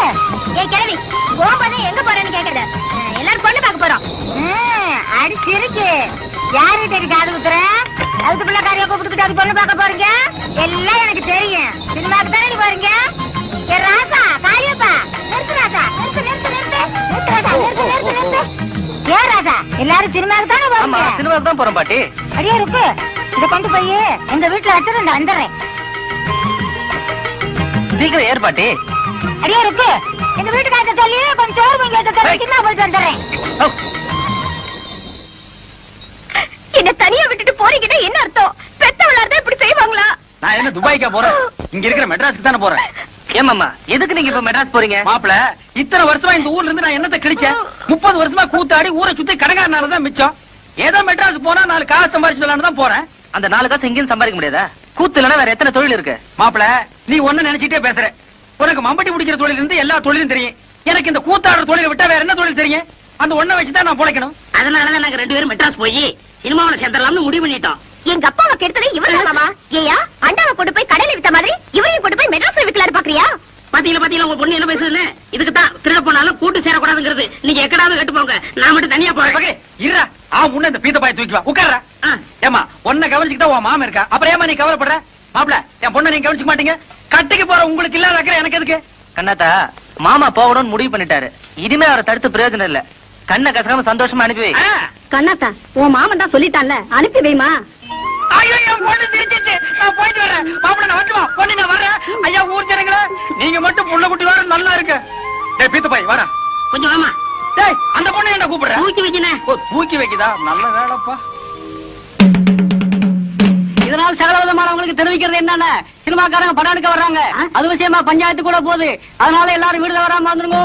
ஏன் கிளவி கோபனை எங்க போறேன்னு கேக்குறது. எல்லாரும் பொண்ணு பார்க்க போறோம். அடி சிரிக்கு. யாரு தெரியும் காது குத்துற? அதுக்கு பிள்ளைக்காரியா கூப்பிட்டுக்கிட்டு அது பொண்ணு பார்க்க போறீங்க? எல்லாம் எனக்கு தெரியும். சினிமாக்கு தானே நீ போறீங்க? ஏ ராசா, காரியப்பா, நிறுத்து ராசா, நிறுத்து ராசா, நிறுத்து. ஏன் ராசா, எல்லாரும் சினிமாக்கு தானே போறீங்க? சினிமாவுக்கு தான் போறோம் பாட்டி. அடியா இருக்கு, இதை கொண்டு போய் எங்க வீட்டுல வச்சுட்டு நான் வந்துடுறேன். சீக்கிரம் ஏறு பாட்டி. அடியா இருக்கு, எங்க வீட்டுக்காரங்க சொல்லி கொஞ்சம் சோறு வாங்கி வைக்க நான் போயிட்டு வந்துடுறேன். என்ன தனியா விட்டுட்டு போறீங்கன்னா என்ன அர்த்தம்? பெத்தவளார்தான் இப்படி செய்வாங்களா? நான் என்ன துபாய்க்கா போறேன்? இங்க இருக்கிற மெட்ராஸ்க்கு தானே போறேன். ஏமாமா, எதுக்கு நீங்க இப்ப மெட்ராஸ் போறீங்க? மாப்பிள, இத்தனை வருஷமா இந்த ஊர்ல இருந்து நான் என்னத்தை கிழிச்சேன்? 30 வருஷமா கூத்தாடி ஊரை சுத்தி கடைக்காரனாலதான் மிச்சம். ஏதோ மெட்ராஸ் போனா 4 காசு சம்பாதிச்சுலான்னு தான் போறேன். அந்த 4 காசு எங்கேயும் சம்பாதிக்க முடியாதா? கூத்து இல்லைன்னா வேற எத்தனை தொழில் இருக்கு? மாப்பிள, நீ ஒண்ணு நினைச்சிட்டே பேசுற. உனக்கு மம்பட்டி பிடிக்கிற தொழில் இருந்து எல்லா தொழிலும் தெரியும். எனக்கு இந்த கூத்தாடுற தொழிலை விட்டா வேற என்ன தொழில் தெரியும்? அந்த ஒண்ணை வச்சுதான் நான் பொழைக்கணும். அதனாலதான் நாங்க 2 பேரும் மெட்ராஸ் போய் சினிமாவில் சேர்ந்துடலாம்னு முடிவு பண்ணிட்டோம். எங்க அப்பாவை கெடுத்ததே இவரு மாமா. ஏயா, அண்டாவை கொண்டு போய் கடையில வித்த மாதிரி இவரையும் கொண்டு போய் மெட்ராஸ்ல விக்கலாரு பாக்குறியா? பாத்தீங்களா உங்க பொண்ணு என்ன பேசுதுன்னு? இதுக்கு தான் திருட போனாலும் கூட்டு சேரக்கூடாதுங்கிறது. நீங்க எக்கடாவது கட்டு போங்க, நான் மட்டும் தனியா போறேன். இருடா, முன்ன இந்த பீத்த பாய் தூக்கி வா, உட்கார்றா. ஏமா, உன்னை கவனிச்சுக்கிட்டா உன் மாமன் இருக்கா, அப்புறம் ஏமா நீ கவலைப்படுற? மாப்பிள, என் பொண்ணை நீங்க கவனிச்சுக்க மாட்டீங்க. கட்டிக்கு போற உங்களுக்கு இல்லாத அக்கறை எனக்கு எதுக்கு? கண்ணாத்தா, மாமா போகணும்னு முடிவு பண்ணிட்டாரு. இனிமே அவரை தடுத்து பிரயோஜனம் இல்ல. கண்ணை கசக்காம சந்தோஷமா அனுப்பி வை. கண்ணாத்தா, உன் மாமன் தான் சொல்லிட்டான்ல, அனுப்பி வைமா. ஐயோ, என் பொண்ணு சிரிச்சிச்சு. நான் போயிட்டு வரேன். மாப்பிள, நான் வந்துமா? பொண்ணு, நான் வரேன். ஐயா, ஊர் ஜனங்களே, நீங்க மட்டும் புள்ள குட்டி வர நல்லா இருக்கு. டேய் பீத்த பாய், வரேன். கொஞ்சம் வாமா. டேய், அந்த பொண்ணு என்ன கூப்பிடுற? தூக்கி வைக்கினே. ஓ, தூக்கி வைக்குதா? நல்ல வேலைப்பா. இதனால் சகலவிதமானவங்களுக்கு தெரிவிக்கிறது என்னன்னா, சினிமாக்காரங்க படம் எடுக்க வர்றாங்க. அது விஷயமா பஞ்சாயத்து கூட போகுது. அதனால எல்லாரும் வீடுல வராம வந்துருங்க.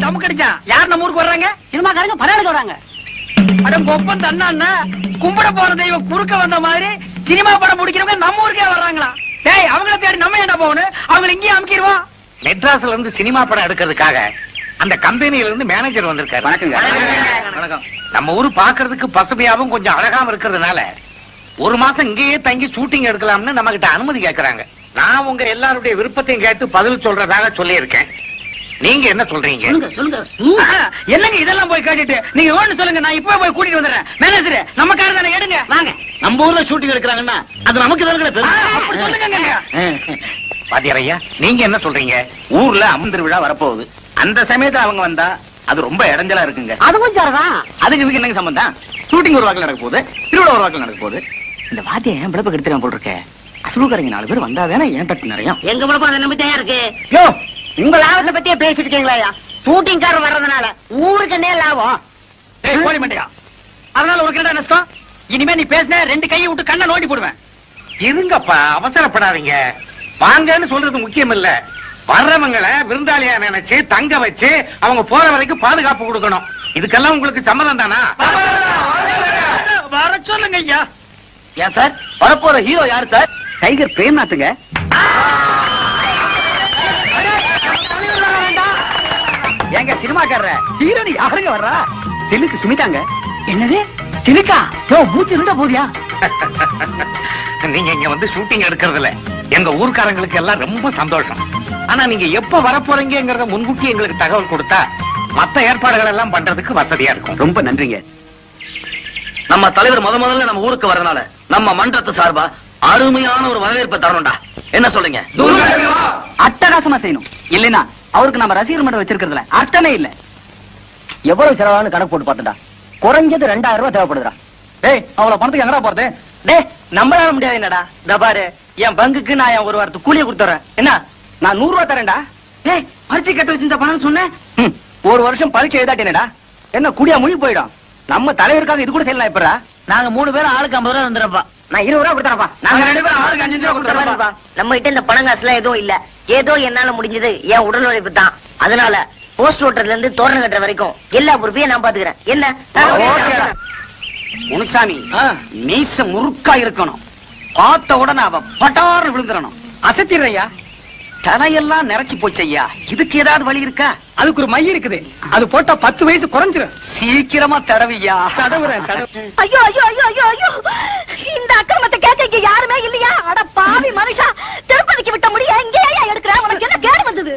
தம்மு கடிச்சான். யார் நம்ம ஊருக்கு வர்றாங்க? சினிமாக்காரங்க படம் எடுக்க வராங்க. அட பொப்பன் தண்ணா கும்பிட போற தெய்வம் குறுக்க வந்த மாதிரி சினிமா படம் முடிக்கிறவங்க நம்ம ஊருக்கே வர்றாங்களா? டேய் அவங்கள தேடி நம்ம என்ன போகணும்? அவங்க இங்கேயே அமுக்கிடுவோம். மெட்ராஸ்ல இருந்து சினிமா படம் எடுக்கிறதுக்காக அந்த கம்பெனியில இருந்து மேனேஜர் வந்திருக்காரு. வணக்கங்க. வணக்கம். நம்ம ஊரு பாக்குறதுக்கு பசுமையாவும் கொஞ்சம் அழகாவும் இருக்கிறதுனால ஒரு மாசம் இங்கேயே தங்கி ஷூட்டிங் எடுக்கலாம்னு நம்ம கிட்ட அனுமதி கேட்கறாங்க. நான் உங்க எல்லாருடைய விருப்பத்தையும் கேட்டு பதில் சொல்றதாக சொல்லி இருக்கேன். நீங்க என்ன சொல்றீங்க? என்னங்க இதெல்லாம் போய் கேட்டுட்டு நீங்க ஒண்ணு சொல்லுங்க, நான் இப்பவே போய் கூட்டிட்டு வந்துடுறேன். மேனேஜர் நம்ம கார தானே எடுங்க. வாங்க. நம்ம ஊர்ல ஷூட்டிங் எடுக்கிறாங்கன்னா அது நமக்கு அப்படி சொல்லுங்க. பாத்தியாரையா, நீங்க என்ன சொல்றீங்க? ஊர்ல அம்மன் விழா வரப்போகுது. அந்த சமயத்துல அவங்க வந்தா அது ரொம்ப இடைஞ்சலா இருக்குங்க. அதுவும் சரிதான். அதுக்கு இதுக்கு என்னங்க சம்பந்தம்? ஷூட்டிங் ஒரு வாக்கில் நடக்க போகுது, திருவிழா ஒரு வாக்கில் நடக்க போகுது. இந்த வாத்திய ஏன் பிழப்ப கெடுத்துறான் போல் இருக்க. அசுலுக்காரங்க 4 பேர் வந்தாதானே ஏன் தட்டு நிறைய. எங்க பிழப்ப அதை நம்பி தயார் இருக்கு. யோ, உங்க லாபத்தை பத்தியே பேசிட்டு இருக்கீங்களா? ஷூட்டிங் காரர் வர்றதுனால ஊருக்கு என்ன லாபம்? கோழி மண்டையா, அதனால ஒரு கிட்ட நஷ்டம். இனிமே நீ பேசின 2 கையை விட்டு கண்ணை நோண்டி போடுவேன். இருங்கப்பா, அவசரப்படாதீங்க. வாங்கன்னு சொல்றது முக்கியம் இல்ல. வர்றவங்களை விருந்தாளியா நினைச்சு தங்க வச்சு அவங்க போற வரைக்கும் பாதுகாப்பு கொடுக்கணும். இதுக்கெல்லாம் உங்களுக்கு சம்மதம் தானா? வர சொல்லுங்க ஐயா. ஏன் சார், வரப்போற ஹீரோ யாரு சார்? டைகர் பிரேம்நாத்துங்க. ஏங்க சினிமாக்காரர ஹீரோனி யாருங்க வர்றா? சிலுக்கு சுமிதாங்க. என்னது சிலுக்கா? யோ மூச்சு இருந்தா போதியா? நீங்க இங்க வந்து ஷூட்டிங் எடுக்கிறதுல எங்க ஊர்க்காரங்களுக்கு எல்லாம் ரொம்ப சந்தோஷம். ஆனா நீங்க எப்ப வரப்போறீங்கிறத முன்கூட்டி எங்களுக்கு தகவல் கொடுத்தா மத்த ஏற்பாடுகள் எல்லாம் பண்றதுக்கு வசதியா இருக்கும். ரொம்ப நன்றிங்க. நம்ம தலைவர் முதல்ல நம்ம ஊருக்கு வரதுனால நம்ம மன்றத்து சார்பா அருமையான ஒரு வரவேற்பை தரணும்டா. என்ன சொல்றீங்க? அட்டகாசமா செய்யணும். இல்லைன்னா அவருக்கு நம்ம ரசிகர் மன்றம் வச்சிருக்கிறதுல அர்த்தமே இல்ல. எவ்வளவு செலவானு கணக்கு போட்டு பார்த்துடா. குறைஞ்சது 2000 ரூபாய் தேவைப்படுதுடா. டேய் அவ்வளவு பணத்துக்கு எங்கடா போறது? டேய் நம்மளால முடியாது. என்னடா இந்த பாரு, என் பங்குக்கு நான் என் ஒரு வாரத்துக்கு கூலியை கொடுத்துறேன். என்ன, நான் 100 ரூபாய் தரேன்டா. டேய் பரிச்சை கட்ட வச்சிருந்த பணம் சொன்னேன். ஒரு வருஷம் பரீட்சை எழுதாட்டேனடா. என்ன குடியா முழி போயிடும். நம்ம தலைவருக்காக இது கூட செய்யலாம். எப்படா நாங்க 3 பேரும் ஆளுக்கு 50 ரூபாய் தந்துறப்பா. நான் 20 ரூபாய் கொடுத்துறப்பா. நாங்க 2 பேரும் ஆளுக்கு 5 ரூபாய் கொடுத்துறப்பா. நம்ம கிட்ட இந்த பணம் காசுலாம் எதுவும் இல்ல. ஏதோ என்னால முடிஞ்சது என் உடல் உழைப்பு தான். அதனால போஸ்ட் ஓட்டர்ல இருந்து தோரணம் கட்டுற வரைக்கும் எல்லா பொறுப்பையும் நான் பாத்துக்கிறேன். என்ன முனுசாமி, மீச முறுக்கா இருக்கணும். பார்த்த உடனே அவ பட்டாறு விழுந்துடணும். அசத்திரையா, தலையெல்லாம் நிறைச்சு போச்சு ஐயா. இதுக்கு ஏதாவது வழி இருக்கா? அதுக்கு ஒரு மை இருக்குது. அது போட்டா 10 வயசு குறைஞ்சிரும். சீக்கிரமா தடவியா. தடவுறேன். ஐயோ ஐயோ ஐயோ ஐயோ ஐயோ, இந்த அக்கிரமத்தை கேட்க இங்க யாருமே இல்லையா? அட பாவி மனுஷா, திருப்பதிக்கு விட்ட முடிய இங்கே ஏன் எடுக்கிற? உனக்கு என்ன கேடு வந்தது?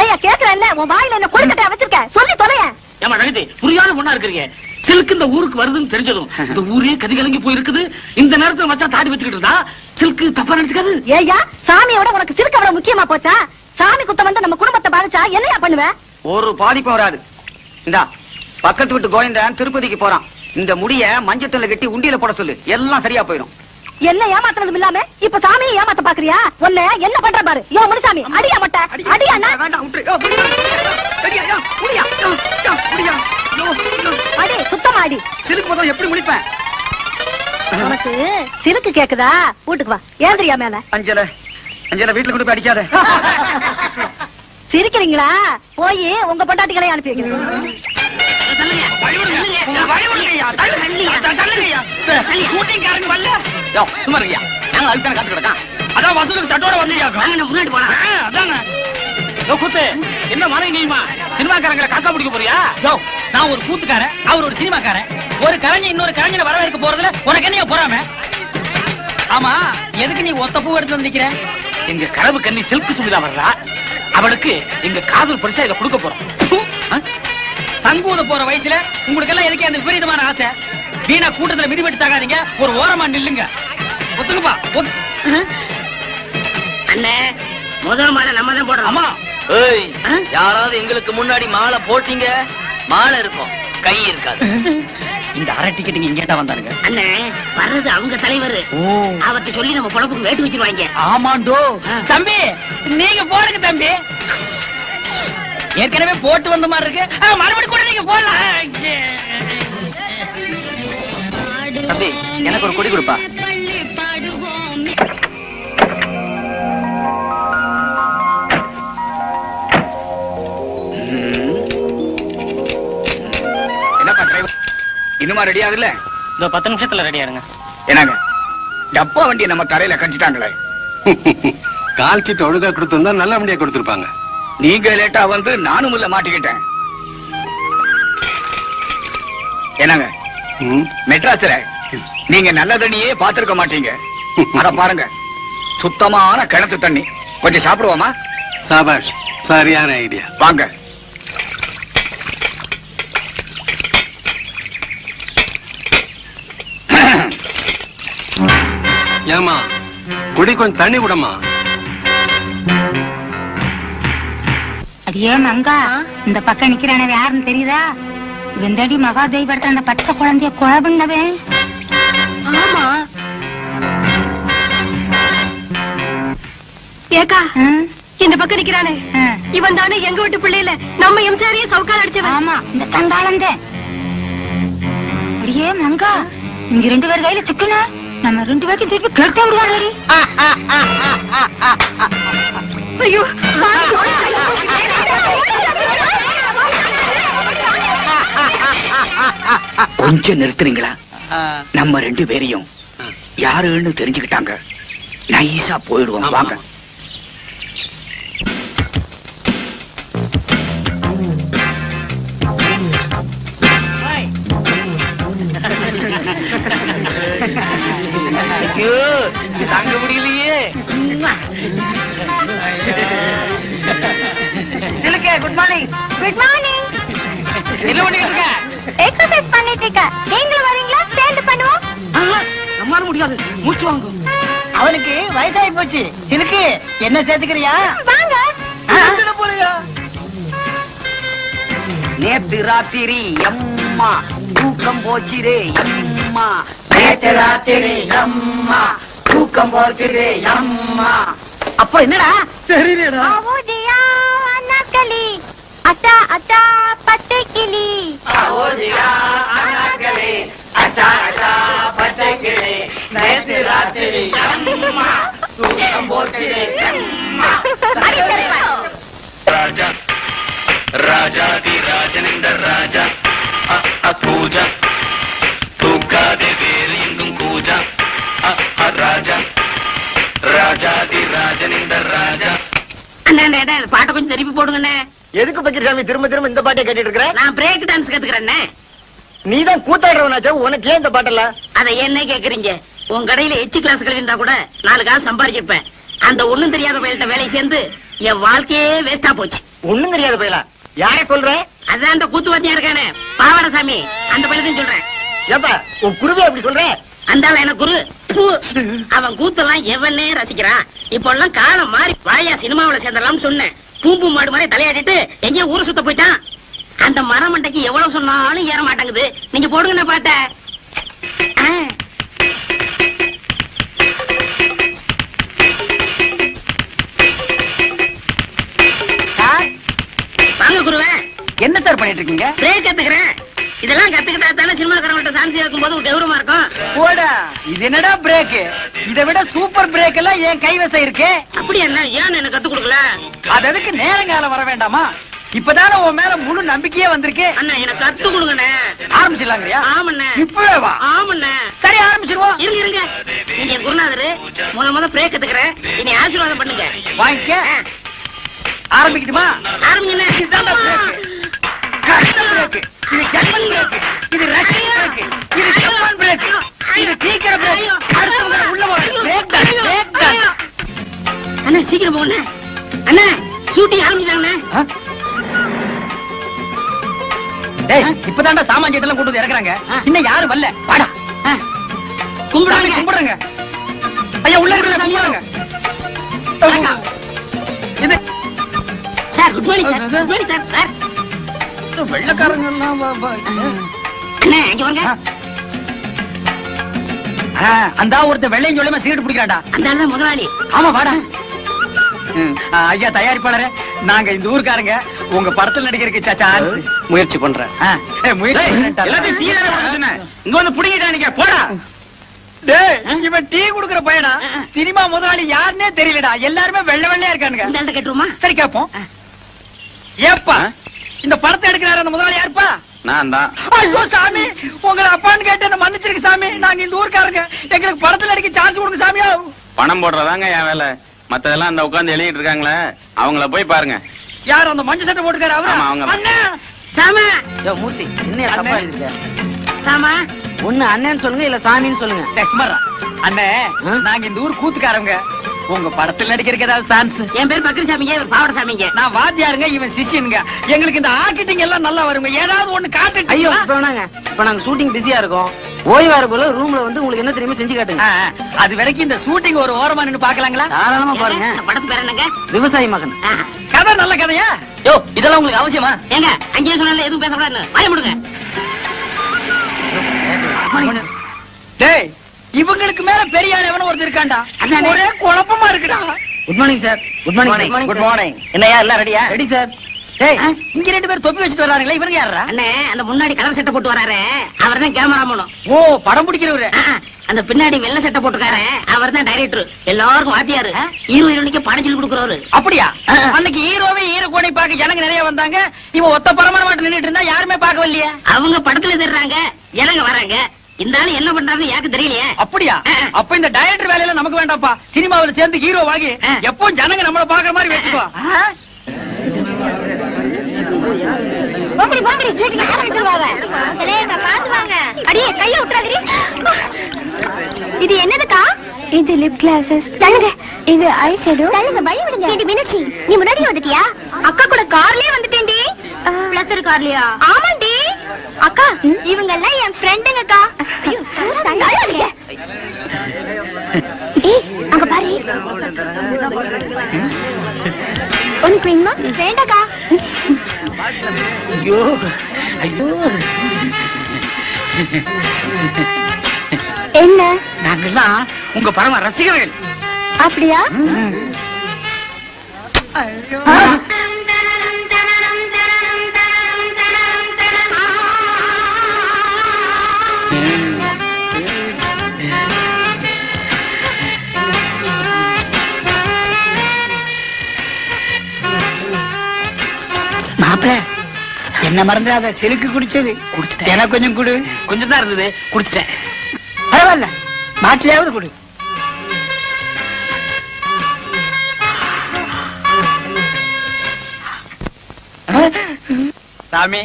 ஏயா கேக்குறேன்ல, உன் வாயில என்ன கொழுக்கட்டையா வச்சிருக்க? சொல்லி தொலைய. ஏமா நகதி புரியாத பொண்ணா இருக்கிறீங்க. சில்க் இந்த ஊருக்கு வருதுன்னு தெரிஞ்சதும் இந்த ஊரே கதிகலங்கி போயிருக்குது. இந்த நேரத்துல மச்சா தாடி வச்சுக்கிட்டு இருந்தா சில்க் தப்பா நினைச்சுக்காது. ஏயா சாமியோட உனக்கு சிறுக்க அவ்வளவு முக்கியமா போச்சா? சாமி குத்தம் வந்து நம்ம குடும்பத்தை பாதிச்சா என்னையா பண்ணுவ? ஒரு பாதிப்பும் வராது. இந்தா பக்கத்து வீட்டு கோவிந்தன் திருப்பதிக்கு போறான். இந்த முடிய மஞ்சத்துல கட்டி உண்டியில போட சொல்லு, எல்லாம் சரியா போயிடும். என்ன ஏமாத்துறதும் இல்லாம இப்ப சாமியை ஏமாத்த பாக்குறியா? உன்ன என்ன பண்ற பாரு. யோ முனுசாமி, அடியா மட்ட அடியா. வேண்டாம் விட்டு. அடி சுத்தமா அடி. சிலுக்கு முதல்ல எப்படி முடிப்பேன்? உனக்கு சிலுக்கு கேக்குதா? வீட்டுக்கு வா. ஏந்திரியா மேல. அஞ்சல வீட்டுல கொண்டு போய் அடிக்காத. சிரிக்கிறீங்களா? போய் உங்க பொண்டாட்டிகளை அனுப்பி வைக்கிறேன். சும்மா இருக்கியா? நாங்க அதுதான் காத்து கிடக்கா. அதான் வசூலுக்கு தட்டோட வந்தியா? முன்னாடி போனா அதாங்க. கூத்து என்ன மனை நீமா சினிமாக்காரங்களை காக்கா பிடிக்க போறியா? நான் ஒரு கூத்துக்காரன், அவர் ஒரு சினிமாக்காரன். ஒரு கலைஞர் இன்னொரு கலைஞரை வரவேற்க போறதுல உனக்கு என்ன போறாம? ஆமா, எதுக்கு நீ ஒத்த பூ எடுத்து வந்திருக்கிற? எங்க கனவு கண்ணி சில்க் சுமிதா வர்றா. அவளுக்கு எங்க காதல் பரிசா இதை கொடுக்க போறோம். சங்கூத போற வயசுல உங்களுக்கு எல்லாம் எதுக்கே அந்த விபரீதமான ஆசை? வீணா கூட்டத்துல மிதிபட்டு தாகாதீங்க. ஒரு ஓரமா நில்லுங்க. ஒத்துக்குப்பா. அண்ணே, முதல் மாலை நம்ம தான் போடுறோம். ஆமா. ஏய், யாராவது எங்களுக்கு முன்னாடி மாலை போட்டீங்க, மாலை இருக்கும், கை இருக்காது. இந்த அரை டிக்கெட்டுங்க இங்கேட்டா வந்தாருங்க. அண்ணே, வர்றது அவங்க தலைவர். அவர்கிட்ட சொல்லி நம்ம பொழப்புக்கு வேட்டு வச்சிருவாங்க. ஆமாண்டோ. தம்பி நீங்க போடுங்க தம்பி. ஏற்கனவே போட்டு வந்த மாதிரி இருக்கு. மறுபடியும் கூட நீங்க போடலாம். தம்பி எனக்கு ஒரு கொடி கொடுப்பா. இன்னுமா ரெடி ஆகுதுல்ல? இதோ 10 நிமிஷத்துல ரெடியா இருங்க. என்னங்க டப்பா வண்டியை நம்ம தரையில கஞ்சிட்டாங்களே. கால் சீட்டு ஒழுங்கா கொடுத்திருந்தா நல்ல வண்டியா கொடுத்திருப்பாங்க. நீங்க லேட்டா வந்து நானும் உள்ள மாட்டிக்கிட்டேன். என்னங்க மெட்ராஸ்ல நீங்க நல்ல தண்ணியே பாத்திருக்க மாட்டீங்க. அத பாருங்க, சுத்தமான கிணத்து தண்ணி. கொஞ்சம் சாப்பிடுவோமா? சாபாஷ், சரியான ஐடியா. வாங்க. ஏமா குடி கொஞ்சம் தண்ணி விடமா. அடியே மங்கா, இந்த பக்கம் நிக்கிறானவே யாருன்னு தெரியுதா? வெந்தடி மகாதேவி படத்துல அந்த பச்சை குழந்தைய கொலை பண்ணவே. ஆமா ஏக்கா, இந்த பக்கம் நிக்கிறானே இவன் தானே எங்க வீட்டு பிள்ளையில நம்ம எம்சாரியே சவுக்கால் அடிச்சவன். ஆமா, இந்த தங்காளந்த. அடியே மங்கா, இங்க 2 பேர் கையில சிக்கன நம்ம 2 பேருக்கு திருப்பி கெடுத்த விடுவாரு. ஐயோ, கொஞ்சம் நிறுத்துறீங்களா? நம்ம 2 பேரையும் யாருன்னு தெரிஞ்சுக்கிட்டாங்க. நைஸா போயிடுவோம். வாங்க. தாங்க முடியலையே. சிலுக்கே, குட் மார்னிங். Good morning. என்ன பண்ணிட்டு இருக்க? எக்ஸர்சைஸ் பண்ணிட்டு இருக்க. நீங்களும் வரீங்களா? சேர்ந்து பண்ணுவோம். நம்மால முடியாது, மூச்சு வாங்கும். அவனுக்கு வயசாகி போச்சு. சிலுக்கு என்ன சேர்த்துக்கிறியா? வாங்க. போறியா? நேத்து ராத்திரி அம்மா தூக்கம் போச்சிரே அம்மா. நேத்து ராத்திரி அம்மா தூக்கம் போச்சிரே அம்மா. அப்ப என்னடா தெரியலடா. அவோதியா அண்ணாக்களி, அட்டா அட்டா பச்சை கிளி. அவோதியா அண்ணாக்களே, அட்டா அட்டா பச்சை கிளி. நேத்து ராத்திரி அம்மா தூக்கம் போச்சிரே அம்மா. ராஜா ராஜாதி ராஜனிந்த ராஜா பூஜா தூக்காதே வேறு எங்கும் கூஜா ராஜா ராஜாதி ராஜனிந்த ராஜா. அண்ணே பாட்டை கொஞ்சம் திருப்பி போடுங்கண்ணே. எதுக்கு பக்கிரசாமி திரும்ப திரும்ப இந்த பாட்டை கேட்டுட்டு இருக்கிற? நான் பிரேக் டான்ஸ் கத்துக்கிறேன்னே. நீதான் கூத்தாடுறவனாச்சா, உனக்கு ஏன் இந்த பாட்டெல்லாம்? அதை என்ன கேக்குறீங்க? உன் கடையில எச்சு கிளாஸ் கழிந்தா கூட 4 காசு சம்பாதிச்சிருப்பேன். அந்த ஒண்ணும் தெரியாத பயில்கிட்ட வேலையை சேர்ந்து என் வாழ்க்கையே வேஸ்டா போச்சு. ஒண்ணும் தெரியாத பயிலா? யாரே சொல்ற? அதான் அந்த கூத்துவாத்தியா இருக்கானே பாவாடசாமி, அந்த பயிலத்தையும் சொல்றேன். ஏப்பா உன் குருவே அப்படி சொல்ற? அந்த எனக்கு குரு. அவன் கூத்தெல்லாம் எவனே ரசிக்கிறான். இப்ப எல்லாம் காலம் மாறி வாயா சினிமாவில சேர்ந்தலாம் சொன்னேன். பூம்பு மாடு மாதிரி தலையாடிட்டு எங்கேயோ ஊரை சுத்த போயிட்டான். அந்த மரமண்டைக்கு எவ்வளவு சொன்னாலும் ஏற மாட்டேங்குது. நீங்க போடுங்க பாட்ட. வாங்க குருவே. என்ன சார் பண்ணிட்டு இருக்கீங்க? பிரேக் கத்துக்கிறேன். இதெல்லாம் கத்துக்கிட்டா தானே சினிமாக்காரங்கள்ட்ட சான்ஸ் இருக்கும் போது கௌரவமா இருக்கும். போடா, இது என்னடா பிரேக்? இதை விட சூப்பர் பிரேக் எல்லாம் என் கைவசம் இருக்கு. அப்படி என்ன ஏன் எனக்கு கத்து கொடுக்கல? அதற்கு நேரங்காலம் வர வேண்டாமா? இப்பதானே உன் மேல முழு நம்பிக்கையே வந்திருக்கு. அண்ணா எனக்கு கத்து கொடுங்கண்ணே. ஆரம்பிச்சிடலாங்கய்யா? ஆமண்ணே. இப்பவே வா. ஆமண்ணே. சரி ஆரம்பிச்சிருவோம். இருங்க. நீங்க குருநாதரு முத பிரேக் கத்துக்கிறேன். இனி ஆசீர்வாதம் பண்ணுங்க. வாங்கிக்க. ஆரம்பிக்கட்டுமா? ஆரம்பிங்க. இதுதான் பிரேக். கஷ்ட பிரேக். இது ஜப்பான் பிரேக். இது ரஷ்யன் பிரேக். இது ஜப்பான் பிரேக். இது சீக்கிர பிரேக். அடுத்தவங்க உள்ள போற பிரேக் தான். பிரேக் தான். அண்ணா சீக்கிரம் போங்க. அண்ணா ஷூட்டிங் ஆரம்பிச்சாங்கண்ணே. டேய், இப்பதான்டா சாமான்ஜியத்தெல்லாம் கொண்டு வந்து இறக்குறாங்க. இன்னும் யாரும் வரல. வாடா. கும்பிடுங்க. ஐயா உள்ள இருக்கிற கும்பிடுங்க. இது sir good morning sir. Good morning sir. Sir வெள்ளக்காரங்க எல்லாம் அண்ணா இங்க வாங்க. அந்த ஒருத்த வெள்ளையும் சொல்லுமா சிகரெட் பிடிக்கிறாடா. அந்த முதலாளி. ஆமா வாடா. ஐயா தயாரிப்பாளரே, நாங்க இந்த ஊருக்காரங்க உங்க படத்தில் நடிக்கிறதுக்கு சாச்சா முயற்சி பண்றேன். எல்லாத்தையும் இங்க வந்து புடிங்கிட்டானுங்க. போடா. டேய், இவன் டீ குடுக்குற பையனா? சினிமா முதலாளி யாருன்னே தெரியலடா. எல்லாருமே வெள்ளை வெள்ளையா இருக்கானுங்க. இந்த கேட்டுருமா? சரி கேப்போம். ஏப்பா இந்த படத்தை எடுக்கிறாரு அந்த முதலாளி யாருப்பா? நான் தான். ஐயோ சாமி, உங்களை அப்பான்னு கேட்டு என்ன மன்னிச்சிருக்கு சாமி. நாங்க இந்த ஊருக்காரங்க, எங்களுக்கு படத்துல அடிக்க சான்ஸ் கொடுங்க சாமியா. பணம் போடுறதாங்க என் வேலை. மத்ததெல்லாம் அந்த உட்கார்ந்து எழுதிட்டு இருக்காங்களே, அவங்கள போய் பாருங்க. யார் அந்த மஞ்சள் சட்டை போட்டுக்காரு அவரா? ஆமா, அவங்க. அண்ணா சாமா மூர்த்தி என்ன தப்பா இருக்கு? சாமா ஒண்ணு அண்ணன்னு சொல்லுங்க இல்ல சாமின்னு சொல்லுங்க. லட்சுமரா அண்ணே, நாங்க இந்த ஊர் கூத்துக்காரங்க. உங்க படத்துல நடிக்கிறதுக்கு ஏதாவது சான்ஸ்? என் பேர் பக்ரி சாமிங்க, இவர் பாவட சாமிங்க. நான் வாத்தியாருங்க, இவன் சிஷியனுங்க. எங்களுக்கு இந்த ஆக்கிட்டிங் எல்லாம் நல்லா வருங்க. ஏதாவது ஒண்ணு காட்டு. ஐயோ இப்ப வேணாங்க, இப்ப நாங்க ஷூட்டிங் பிஸியா இருக்கோம். ஓய்வா போல ரூம்ல வந்து உங்களுக்கு என்ன தெரியுமா செஞ்சு காட்டுங்க. அது வரைக்கும் இந்த ஷூட்டிங் ஒரு ஓரமா நின்னு பாக்கலாங்களா? தாராளமா பாருங்க. படத்து பேர் என்னங்க? விவசாயி மகன். கதை நல்ல கதையா? யோ இதெல்லாம் உங்களுக்கு அவசியமா? ஏங்க அங்கேயே சொன்னால எதுவும் பேசக்கூடாது, வாய முடுங்க. டேய், இவங்களுக்கு மேல பெரிய ஆள் எவனோ ஒருத்தர் இருக்காண்டா. ஒரே குழப்பமா இருக்குடா. Good morning sir. Good morning. Good morning. என்னையா எல்லாம் ரெடியா? Ready sir. டேய், இங்க 2 பேர் தொப்பி வச்சிட்டு வராங்களே, இவங்க யாரா? அண்ணே, அந்த முன்னாடி கலர் சட்டை போட்டு வராரு, அவர் தான் கேமராமேன். ஓ, படம் பிடிக்கிறவரு. அந்த பின்னாடி வெள்ளை சட்டை போட்டுக்காரு, அவர் தான் டைரக்டர். எல்லாருக்கும் வாத்தியாரு, ஹீரோ ஹீரோனிக்கு படம் சொல்லி கொடுக்குறவரு. அப்படியா? அன்னைக்கு ஹீரோவே ஹீரோ கோணை பார்க்க ஜனங்க நிறைய வந்தாங்க. இவன் ஒத்த பரமர மாட்டு நின்னுட்டு இருந்தா யாருமே பார்க்கவில்லையே. அவங்க படத்துல தர்றாங்க, ஜனங்க வராங்க. இந்த ஆளு என்ன பண்றாருன்னு எனக்கு தெரியலையே. அப்படியா? அப்ப இந்த டைரக்டர் வேலையில நமக்கு வேண்டாம்ப்பா. சினிமாவில் சேர்ந்து ஹீரோ வாங்கி எப்பவும் ஜனங்க நம்மள பாக்குற மாதிரி வச்சுக்கோ. போங்கடி போங்கடி, ஷூட்டிங் ஆரம்பிச்சிருவாங்க. சரியா பாத்து வாங்க. அடியே கைய விட்டுறாதீ. இது என்னதுக்கா? இது லிப் கிளாஸஸ். தள்ளுங்க. இது ஐ ஷேடோ. தள்ளுங்க, பய விடுங்க. இது மீனாட்சி, நீ முன்னாடி வந்துட்டியா? அக்கா கூட கார்லயே வந்துட்டேன்டி. பிளஸர் கார்லயா? ஆமாண்டி. அக்கா, இவங்க எல்லாம் என் ஃப்ரெண்டுங்கக்கா. ஐயோ, தள்ளாதீங்க. ஏய், அங்க பாரு. ஒன்னு வேணுமா? வேண்டாக்கா. ஐயோ ஐயோ, என்ன? நாங்கெல்லாம் உங்க பரம ரசிகர்கள். அப்படியா? மாப்பிள்ள, என்ன மறந்துடாத. செலுக்கு குடிச்சது எனக்கு கொஞ்சம் கொடு. கொஞ்சம் தான் இருந்தது, குடிச்சிட்டேன். பரவாயில்ல, மாட்டிலையாவது கொடு. சாமி,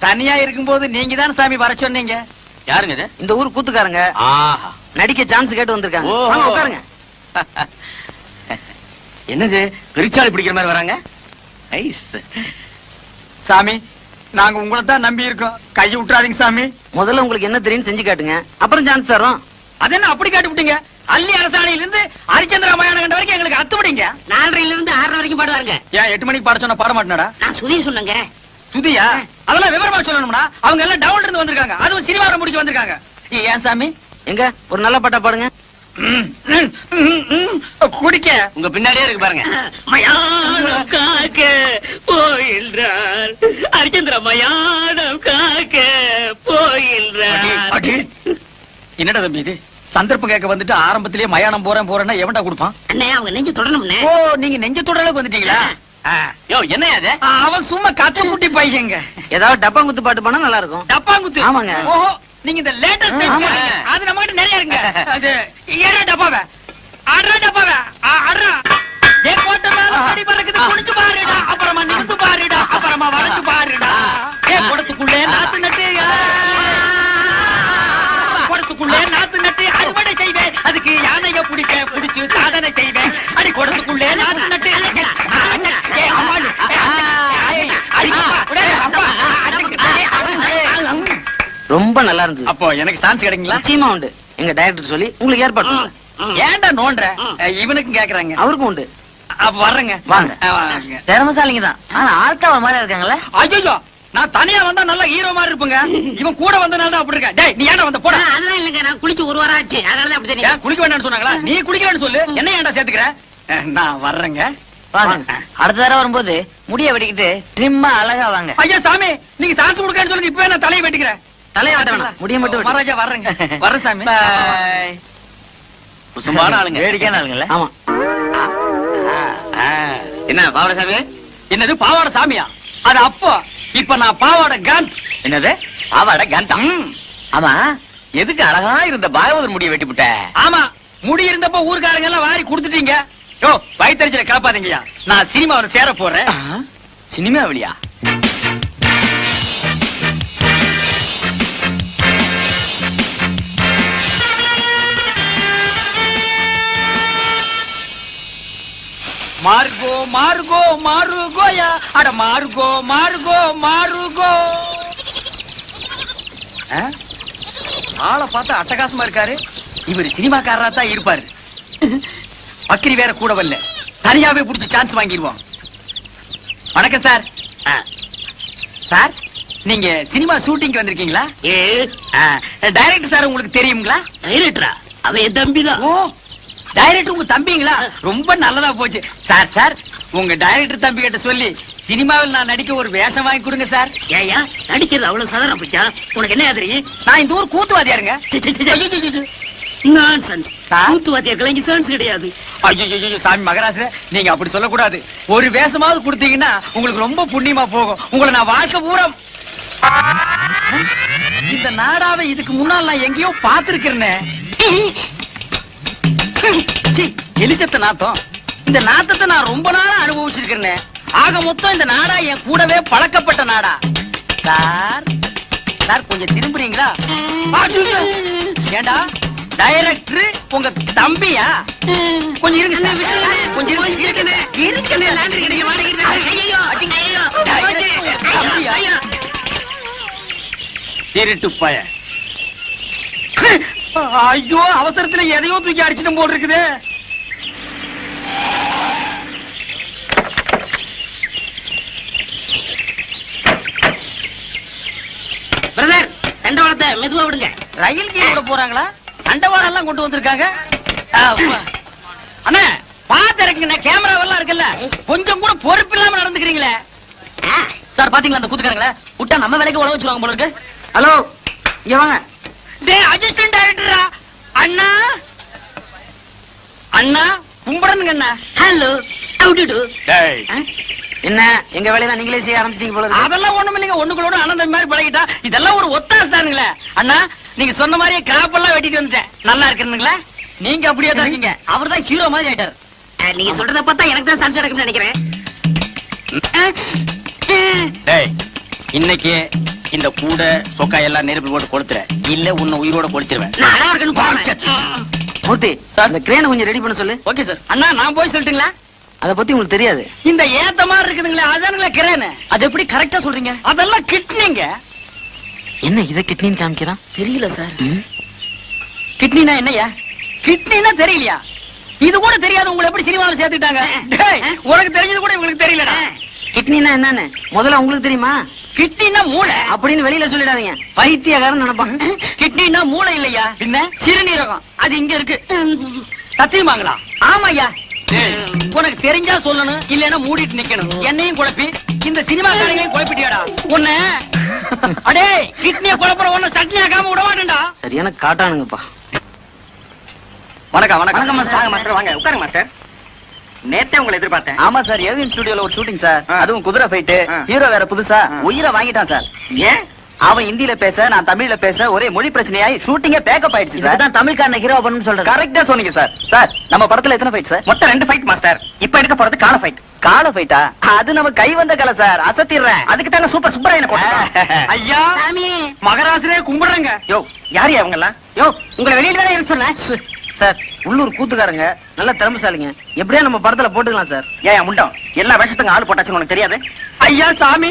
தனியா இருக்கும்போது நீங்க தான் சாமி வர சொன்னீங்க. யாருங்க இது? இந்த ஊர் கூத்துக்காரங்க. நடிக்க சான்ஸ் கேட்டு வந்திருக்காங்க. வாங்க உட்காருங்க. என்னது பெருச்சாளி பிடிக்கிற மாதிரி வராங்க? சாமி, நாங்க உங்களை தான் நம்பி இருக்கோம். கையை விட்டுறாதீங்க சாமி. முதல்ல உங்களுக்கு என்ன தெரியும் செஞ்சு காட்டுங்க, அப்புறம் சான்ஸ் தரோம். அது என்ன அப்படி காட்டி விட்டீங்க? அள்ளி அரசாணையில இருந்து ஹரிச்சந்திர ராமாயணம் கண்ட வரைக்கும் எங்களுக்கு அத்துப்படிங்க. 4:30 இருந்து 6:30 வரைக்கும் பாடுவாருங்க. ஏன் 8 மணிக்கு பாட சொன்ன பாட மாட்டேனடா? நான் சுதீர் சொன்னேங்க. சுதியா? அதெல்லாம் விவரமா சொல்லணும்னா, அவங்க எல்லாம் டவுன்ல இருந்து வந்திருக்காங்க. அதுவும் சினிமாவை முடிச்சு வந்திருக்காங்க. ஏன் சாமி? எங்க ஒரு நல்ல பாட்டா பாடுங்க. குடிக்க உங்க பின்னாடியே இருக்கு பாருங்க. மயானம் காக்க போயின்றார் ஹரிச்சந்திர, மயானம் காக்க போயின்றார். என்னடா தம்பி இது? சந்தர்ப்பம் கேட்க வந்துட்டு ஆரம்பத்திலேயே மயானம் போறேன்னா எவன்டா கொடுப்பான்? அண்ணே, அவங்க நெஞ்சு தொடணும்னே. ஓ, நீங்க நெஞ்ச தொடலுக்கு வந்துட்டீங்களா? யோ, என்ன அது? அவன் சும்மா கத்து குட்டி பையங்க. ஏதாவது டப்பாங்குத்து பாட்டு பாடினா நல்லா இருக்கும். டப்பாங்குத்து? ஆமாங்க. ஓஹோ, நீங்க இந்த லேட்டஸ்ட் அது நம்ம கிட்ட நிறைய இருக்குங்க. அது ஏறா டப்பாவே, ஆடுறா டப்பாவே, ஆடுறா. ஏ கோட்ட மேல படி பறக்குது, குடிச்சு பாருடா, அப்புறமா நிமிந்து பாருடா, அப்புறமா வளைச்சு பாருடா. ஏ குடத்துக்குள்ளே நாத்து நட்டு, குடத்துக்குள்ளே நாத்து நட்டு அறுவடை செய்வேன். அதுக்கு யானைய புடிச்சு சாதனை செய்வேன். அடி குடத்துக்குள்ளே நாத்து நட்டு. ரொம்ப நல்லா இருந்தது. அப்போ எனக்கு சான்ஸ் கிடைக்குங்களா? நிச்சயமா உண்டு. எங்க டைரக்டர் சொல்லி உங்களுக்கு ஏற்பாடு பண்ணுங்க. ஏன்டா நோன்ற? இவனுக்கும் கேக்குறாங்க. அவருக்கும் உண்டு. அப்ப வர்றேங்க. வாங்க. வாங்க. திறமசாலிங்க தான், ஆனா ஆள்கா ஒரு மாதிரி இருக்காங்களே. ஐயோ, நான் தனியா வந்தா நல்ல ஹீரோ மாதிரி இருப்பேங்க. இவன் கூட வந்தனால தான் அப்படி இருக்க. டேய், நீ ஏன்டா வந்த? போடா. அதெல்லாம் இல்லங்க, நான் குளிச்சு 1 வாரம் ஆச்சு, அதனால அப்படி தெரியும். ஏன் குளிக்க வேண்டாம்னு சொன்னாங்களா? நீ குளிக்கலன்னு சொல்லு, என்ன ஏன்டா சேர்த்துக்கிற? நான் வர்றேங்க. வாங்க. அடுத்த தடவை வரும்போது முடிய வெட்டிக்கிட்டு ட்ரிம்மா அழகா வாங்க. ஐயா சாமி, நீங்க சான்ஸ் கொடுக்கன்னு சொல்லுங்க. இப்பவே நான் தலையை வெட்டிக்கிறேன். தலையை வெட்ட வேணாம், முடிய மட்டும் வெட்டு. மகாராஜா வர்றேங்க. வர்றேன் சாமி. குசும்பான ஆளுங்க. வேடிக்கையான ஆளுங்கல்ல? ஆமா. என்ன பாவட சாமி? என்னது பாவாட சாமியா? அது அப்போ இப்ப நான் பாவாட காந்த். என்னது பாவாட காந்தா? ஆமா, எதுக்கு அழகா இருந்த பாகவதர் முடிய வெட்டிவிட்ட? ஆமா, முடி இருந்தப்ப ஊர்காரங்க எல்லாம் வாரி கொடுத்துட்டீங்க. யோ, வயிற்றுல காப்பாதீங்கயா, நான் சினிமாவில் சேர போறேன். சினிமாவிலியா? மார்கோ மார்கோ மாருகோயா, அட மார்கோ மார்கோ மாருகோ. ஆளை பார்த்தா அட்டகாசமா இருக்காரு. இவர் சினிமாக்காரரா தான் இருப்பாரு. பக்கிரி வேற கூட வரல, தனியாவே புடிச்சு சான்ஸ் வாங்கிடுவோம். வணக்கம் சார். சார், நீங்க சினிமா ஷூட்டிங் வந்திருக்கீங்களா? டைரக்டர் சார் உங்களுக்கு தெரியுங்களா? டைரக்டரா? அவன் என் தம்பிதான். ஓ, டைரக்டர் உங்க தம்பிங்களா? ரொம்ப நல்லதா போச்சு. சார் சார், உங்க டைரக்டர் தம்பி கிட்ட சொல்லி சினிமாவில் நான் நடிக்க ஒரு வேஷம் வாங்கி கொடுங்க சார். ஏயா நடிக்கிறது அவ்வளவு சாதாரண போச்சா? உனக்கு என்ன தெரியும்? நான் இந்த ஊர் கூத்துவாதியாருங்க. கூத்துவாத்தியர்கள் இங்க சான்ஸ் கிடையாது. ஐயோ சாமி மகராச, நீங்க அப்படி சொல்லக்கூடாது. ஒரு வேஷமாவது கொடுத்தீங்கன்னா உங்களுக்கு ரொம்ப புண்ணியமா போகும். உங்களை நான் வாழ்க்கை பூரா இந்த நாடாவை இதுக்கு முன்னால் நான் எங்கேயோ பார்த்திருக்கிறேன். எலிசத்த நாத்தம். இந்த நாத்தத்தை நான் ரொம்ப நாளா அனுபவிச்சிருக்கிறேன். ஆக மொத்தம் இந்த நாடா என் கூடவே பழக்கப்பட்ட நாடா. சார் சார், கொஞ்சம் திரும்புறீங்களா? ஏண்டா, டைரக்டர் உங்க தம்பியா? கொஞ்சம் இருங்க சார், கொஞ்சம் திருட்டு பய. ஐயோ, அவசரத்துல எதையோ தூக்கி அடிச்சுட்டு போட்டு இருக்குது. பிரதர், தண்டவாளத்தை மெதுவா விடுங்க. ரயில் கீழ விட போறாங்களா? தண்டவாளம் எல்லாம் கொண்டு வந்திருக்காங்க. அண்ணா பாத்து இருக்குங்க, கேமராவெல்லாம் இருக்குல்ல, கொஞ்சம் கூட பொறுப்பு இல்லாம நடந்துக்கிறீங்களே. சார் பாத்தீங்களா அந்த கூத்துக்காரங்கள விட்டா நம்ம வேலைக்கு உழவு வச்சிருவாங்க போல இருக்கு. ஹலோ, இங்க வாங்க. அசிஸ்டன்ட் டைரக்டரா? அண்ணா அண்ணா கும்பிடணுங்க அண்ணா. ஹலோ, என்ன எங்க வேலையை நீங்களே செய்ய ஆரம்பிச்சீங்க போல இருக்கு. அதெல்லாம் ஒண்ணும் இல்லைங்க, ஒண்ணுங்களோட அனந்தம் மாதிரி பழகிட்டா. இதெல்லாம் ஒரு ஒத்தாசை தானுங்களே. அண்ணா, நீங்க சொன்ன மாதிரியே கிராப் எல்லாம் வெட்டிட்டு வந்துட்டேன். நல்லா இருக்குங்களா? நீங்க அப்படியே தான் இருக்கீங்க. அவர் தான் ஹீரோ மாதிரி ஆயிட்டார். நீங்க சொல்றத பார்த்தா எனக்கு தான் சான்ஸ் எடுக்கணும்னு நினைக்கிறேன். இன்னைக்கு இந்த கூட சொக்கா எல்லாம் நெருப்பு போட்டு கொடுத்துற, இல்ல உன்னை உயிரோட கொடுத்துருவேன். நல்லா இருக்குன்னு மூர்த்தி சார், இந்த கிரேனை கொஞ்சம் ரெடி பண்ண சொல்லு. Okay sir. அண்ணா, நான் போய் சொல்லட்டுங்களா? அத பத்தி உங்களுக்கு தெரியாது. இந்த ஏத்த மாதிரி இருக்குதுங்களே, அதானுங்களா கிரேனு? அது எப்படி கரெக்டா சொல்றீங்க? அதெல்லாம் கிட்னிங்க. என்ன இத கிட்னின்னு காமிக்கிறான்? தெரியல சார். கிட்னினா என்னையா? கிட்னினா தெரியலையா? இது கூட தெரியாது. உங்களை எப்படி சினிமாவில் சேர்த்துட்டாங்க? உனக்கு தெரிஞ்சது கூட இவங்களுக்கு தெரியலடா. கிட்னினா என்னன்னு முதல்ல உங்களுக்கு தெரியுமா? கிட்னினா மூளை அப்படின்னு வெளியில சொல்லிடாதீங்க, பைத்தியக்காரன் நினைப்பான். கிட்னினா மூளை இல்லையா, பின்ன சிறுநீரகம். அது இங்க இருக்கு. சத்தியமாங்களா? ஆமாய்யா. உனக்கு தெரிஞ்சா சொல்லணும், இல்லன்னா மூடிட்டு நிக்கணும். என்னையும் குழப்பி இந்த சினிமாக்காரங்களையும் குழப்பிட்டியாடா உன்ன. அடே, கிட்னிய குழப்பற உன்ன சட்னி ஆக்காம விட மாட்டேன்டா. சரியான காட்டானுங்கப்பா. வணக்கம் வணக்கம். வணக்கம் மாஸ்டர். மாஸ்டர் வாங்க உட்காருங்க மாஸ்டர். நேத்தே உங்களை எதிர்பார்த்தேன். ஆமா சார், ஏவிஎம் ஸ்டுடியோல ஒரு ஷூட்டிங் சார். அதுவும் குதிரை ஃபைட். ஹீரோ வேற புதுசா உயிரை வாங்கிட்டான் சார். ஏன்? அவன் ஹிந்தியில பேச, நான் தமிழ்ல பேச, ஒரே மொழி பிரச்சனையாய் ஷூட்டிங்கே பேக்கப் ஆயிடுச்சு சார். தான் தமிழ்காரன ஹீரோ பண்ணனும் சொல்றேன். கரெக்ட்டா சொன்னீங்க சார். சார், நம்ம படத்துல எத்தனை ஃபைட் சார்? மொத்தம் 2 ஃபைட் மாஸ்டர். இப்ப எடுக்க போறது கால ஃபைட். கால ஃபைட்டா? அது நம்ம கை வந்த கலை சார், அசத்திடுறேன். அதுக்கு தாங்க சூப்பர் சுப்பராயன போட்டேன். ஐயா சாமி, மகராசரே கும்பிடுறேங்க. யோ, யாரு அவங்க எல்லாம்? யோ, உங்களை வெளியில தானே இருக்க சொன்னேன் சார். உள்ளூர் கூத்துக்காரங்க, நல்ல திறமைசாலிங்க. எப்படியா நம்ம படத்துல போட்டுக்கலாம் சார். ஏன் முண்டம், எல்லா வேஷத்துக்கும் ஆள் போட்டாச்சுன்னு உனக்கு தெரியாது? ஐயா சாமி,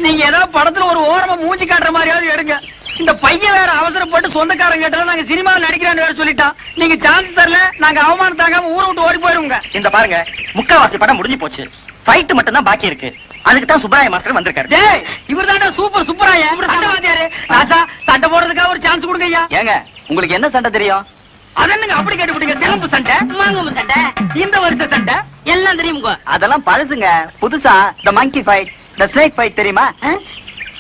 நீங்க ஏதாவது படத்துல ஒரு ஓரமா மூஞ்சி காட்டுற மாதிரியாவது எடுங்க. இந்த பையன் வேற அவசரப்பட்டு சொந்தக்காரங்க கேட்டா நாங்க சினிமாவில் நடிக்கிறான்னு வேற சொல்லிட்டான். நீங்க சான்ஸ் தரல, நாங்க அவமானம் தாங்காம ஊரை விட்டு ஓடி போயிருவோங்க. இந்த பாருங்க, முக்காவாசி படம் முடிஞ்சு போச்சு. ஃபைட் மட்டும் தான் பாக்கி இருக்கு. அதுக்கு தான் சுப்பராய மாஸ்டர் வந்திருக்காரு. டேய், இவர் தான் சூப்பர் சுப்பராய. சண்டைவாதியாரு. ராஜா, சண்டை போடுறதுக்காக ஒரு சான்ஸ் கொடுங்க ஐயா. ஏங்க, உங்களுக்கு என்ன சண்டை தெரியும்? அதென்னுங்க அப்படி கேட்டுவிட்டீங்க? தெலுங்கு சண்டை, மாங்கம்பு சண்டை, இந்த வருஷ சண்டை எல்லாம் தெரியுங்க. அதெல்லாம் பழசுங்க. புதுசா த மங்கி ஃபைட், த ஸ்னேக் ஃபைட் தெரியுமா?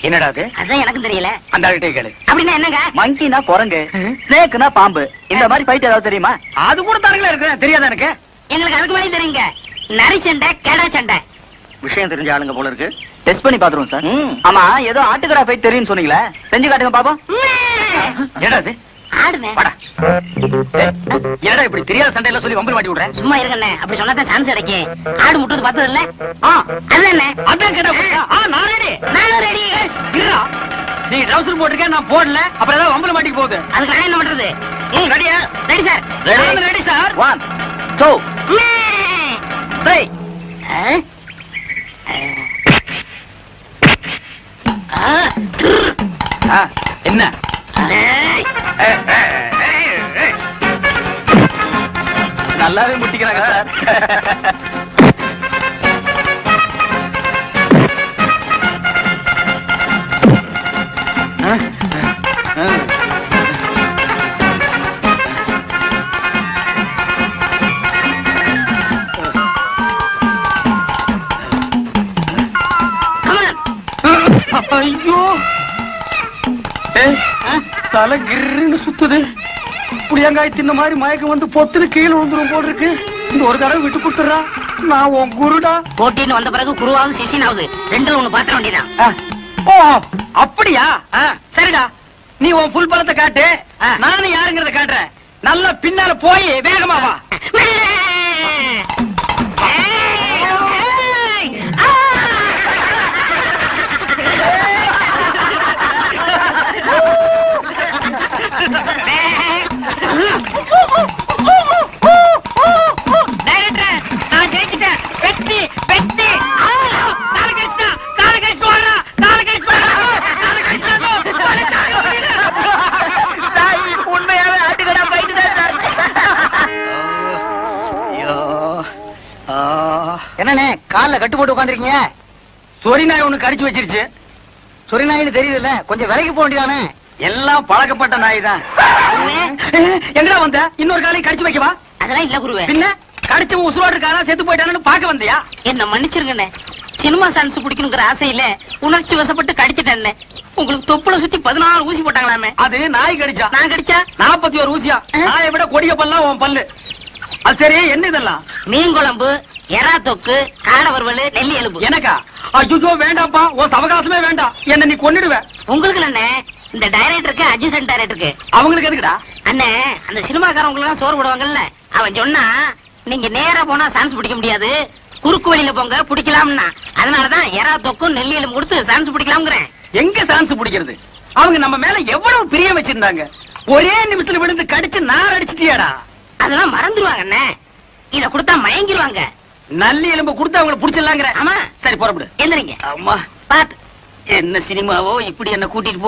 என்னடா அது? அதான் எனக்கு தெரியல. அந்த ஆள்கிட்ட கேளு. அப்படின்னா என்னங்க? மங்கினா குரங்கு, ஸ்னேக்னா பாம்பு. இந்த மாதிரி ஃபைட் ஏதாவது தெரியுமா? அது கூட தானுங்களா இருக்கு, தெரியாதா எனக்கு? எங்களுக்கு அதுக்கு மேலே தெரியுங்க. நரி சண்டை, கெடா சண்டை. விஷயம் தெரிஞ்ச ஆளுங்க போல இருக்கு. டெஸ்ட் பண்ணி பாத்துருவோம் சார். ஆமா ஏதோ ஆட்டுக்கடா ஃபைட் தெரியும்னு சொன்னீங்களே, செஞ்சு காட்டுங்க பாப்போம். ஏடா இது? ஆடுமே. வாடா. ஏடா இப்படி தெரியாத சண்டையில சொல்லி வம்பல் மாட்டி விடுறேன்? சும்மா இருங்கண்ணே, அப்படி சொன்னாதான் சான்ஸ் கிடைக்கும். ஆடு முட்டுறது பார்த்தது இல்ல? அதுதானே. அதான் கேட்டா நான் ரெடி. நானும் ரெடி. இருடா. நீ ட்ரவுசர் போட்டிருக்க, நான் போடல. அப்புறம் ஏதாவது வம்பல் மாட்டிக்கு போகுது. அதுக்கு நான் என்ன பண்றது? ரெடியா? Ready sir. Ready sir. 1 2 3. என்ன நல்லாவே முட்டிக்கிறாங்க சார். ஐயோ தலை கிருன்னு சுத்துது. புளியங்காய் தின்ன மாதிரி மயக்கம் வந்து பொத்துன்னு கீழே விழுந்துரும் போல் இருக்கு. இந்த ஒரு தடவை விட்டு கொடுத்துறா, நான் உன் குருடா. போட்டின்னு வந்த பிறகு குருவாவது சிசினாவது ரெண்டுல ஒண்ணு பாத்திர வேண்டியதான். ஓ அப்படியா? சரிடா, நீ உன் புல் பலத்தை காட்டு, நானும் யாருங்கிறத காட்டுறேன். நல்லா பின்னால போய் வேகமா வா. நான் ஜெயிச்சிட்டேன். வெற்றி வெற்றி. உண்மையாவே ஆட்டுக்கடா போயிட்டு சார். என்னண்ணே கால்ல கட்டு போட்டு உட்காந்துருக்கீங்க? சொரி நாய் ஒண்ணு கடிச்சு வச்சிருச்சு. சொரி நாயின்னு தெரியல, கொஞ்சம் விலைக்கு போக வேண்டியதானே? எல்லாம் பழக்கப்பட்ட நாய் தான். எங்கடா வந்த? இன்னொரு காலையும் கடிச்சு வைக்கவா? அதெல்லாம் இல்ல குருவே. பின்ன கடிச்சவன் உசுரோடு இருக்கானா செத்து போயிட்டானு பாக்க வந்தியா? என்ன மன்னிச்சிருங்கண்ணே, சினிமா சான்ஸ் பிடிக்கணுங்கிற ஆசையில உணர்ச்சி வசப்பட்டு கடிச்சிட்டேன். உங்களுக்கு தொப்புல சுத்தி 14 ஊசி போட்டாங்களாமே. அது நாய் கடிச்சா. நான் கடிச்சா 41 ஊசியா? நாயை விட கொடிய பல்லாம் உன் பல்லு. அது சரி, என்ன இதெல்லாம்? மீன் குழம்பு, எறா தொக்கு, காடை வறுவல், நெல்லி எலும்பு. எனக்கா? ஐயோ வேண்டாப்பா, உன் சவகாசமே வேண்டாம். என்ன நீ கொன்னிடுவ. உங்களுக்கு அண்ணே, இந்த டைரக்டருக்கு அசிஸ்டன்ட் டைரக்டருக்கு. அவங்களுக்கு எதுக்குடா? அண்ணே, அந்த சினிமாக்காரங்களுக்கு எல்லாம் சோறு போடுவாங்கல்ல, அவன் சொன்னா நீங்க நேரா போனா சான்ஸ் பிடிக்க முடியாது, குறுக்கு வழியில போங்க பிடிக்கலாம்னா. அதனாலதான் எறா தொக்கும் நெல்லி எலும்பு கொடுத்து சான்ஸ் பிடிக்கலாம்ங்கிறேன். எங்க சான்ஸ் பிடிக்கிறது? அவங்க நம்ம மேல எவ்வளவு பிரியம் வச்சிருந்தாங்க. ஒரே நிமிஷத்துல விழுந்து கடிச்சு நார் அடிச்சிட்டியாடா. அதெல்லாம் மறந்துருவாங்க அண்ணே, இத கொடுத்தா மயங்கிருவாங்க. நல்லி எலும்பு கொடுத்து அவங்களை புடிச்சிடலாங்கிற. ஆமா. சரி புறப்படு. எந்திரிங்க. அம்மா பாத்து. என்ன சினிமாவோ இப்படி என்ன கூட்டிட்டு போ.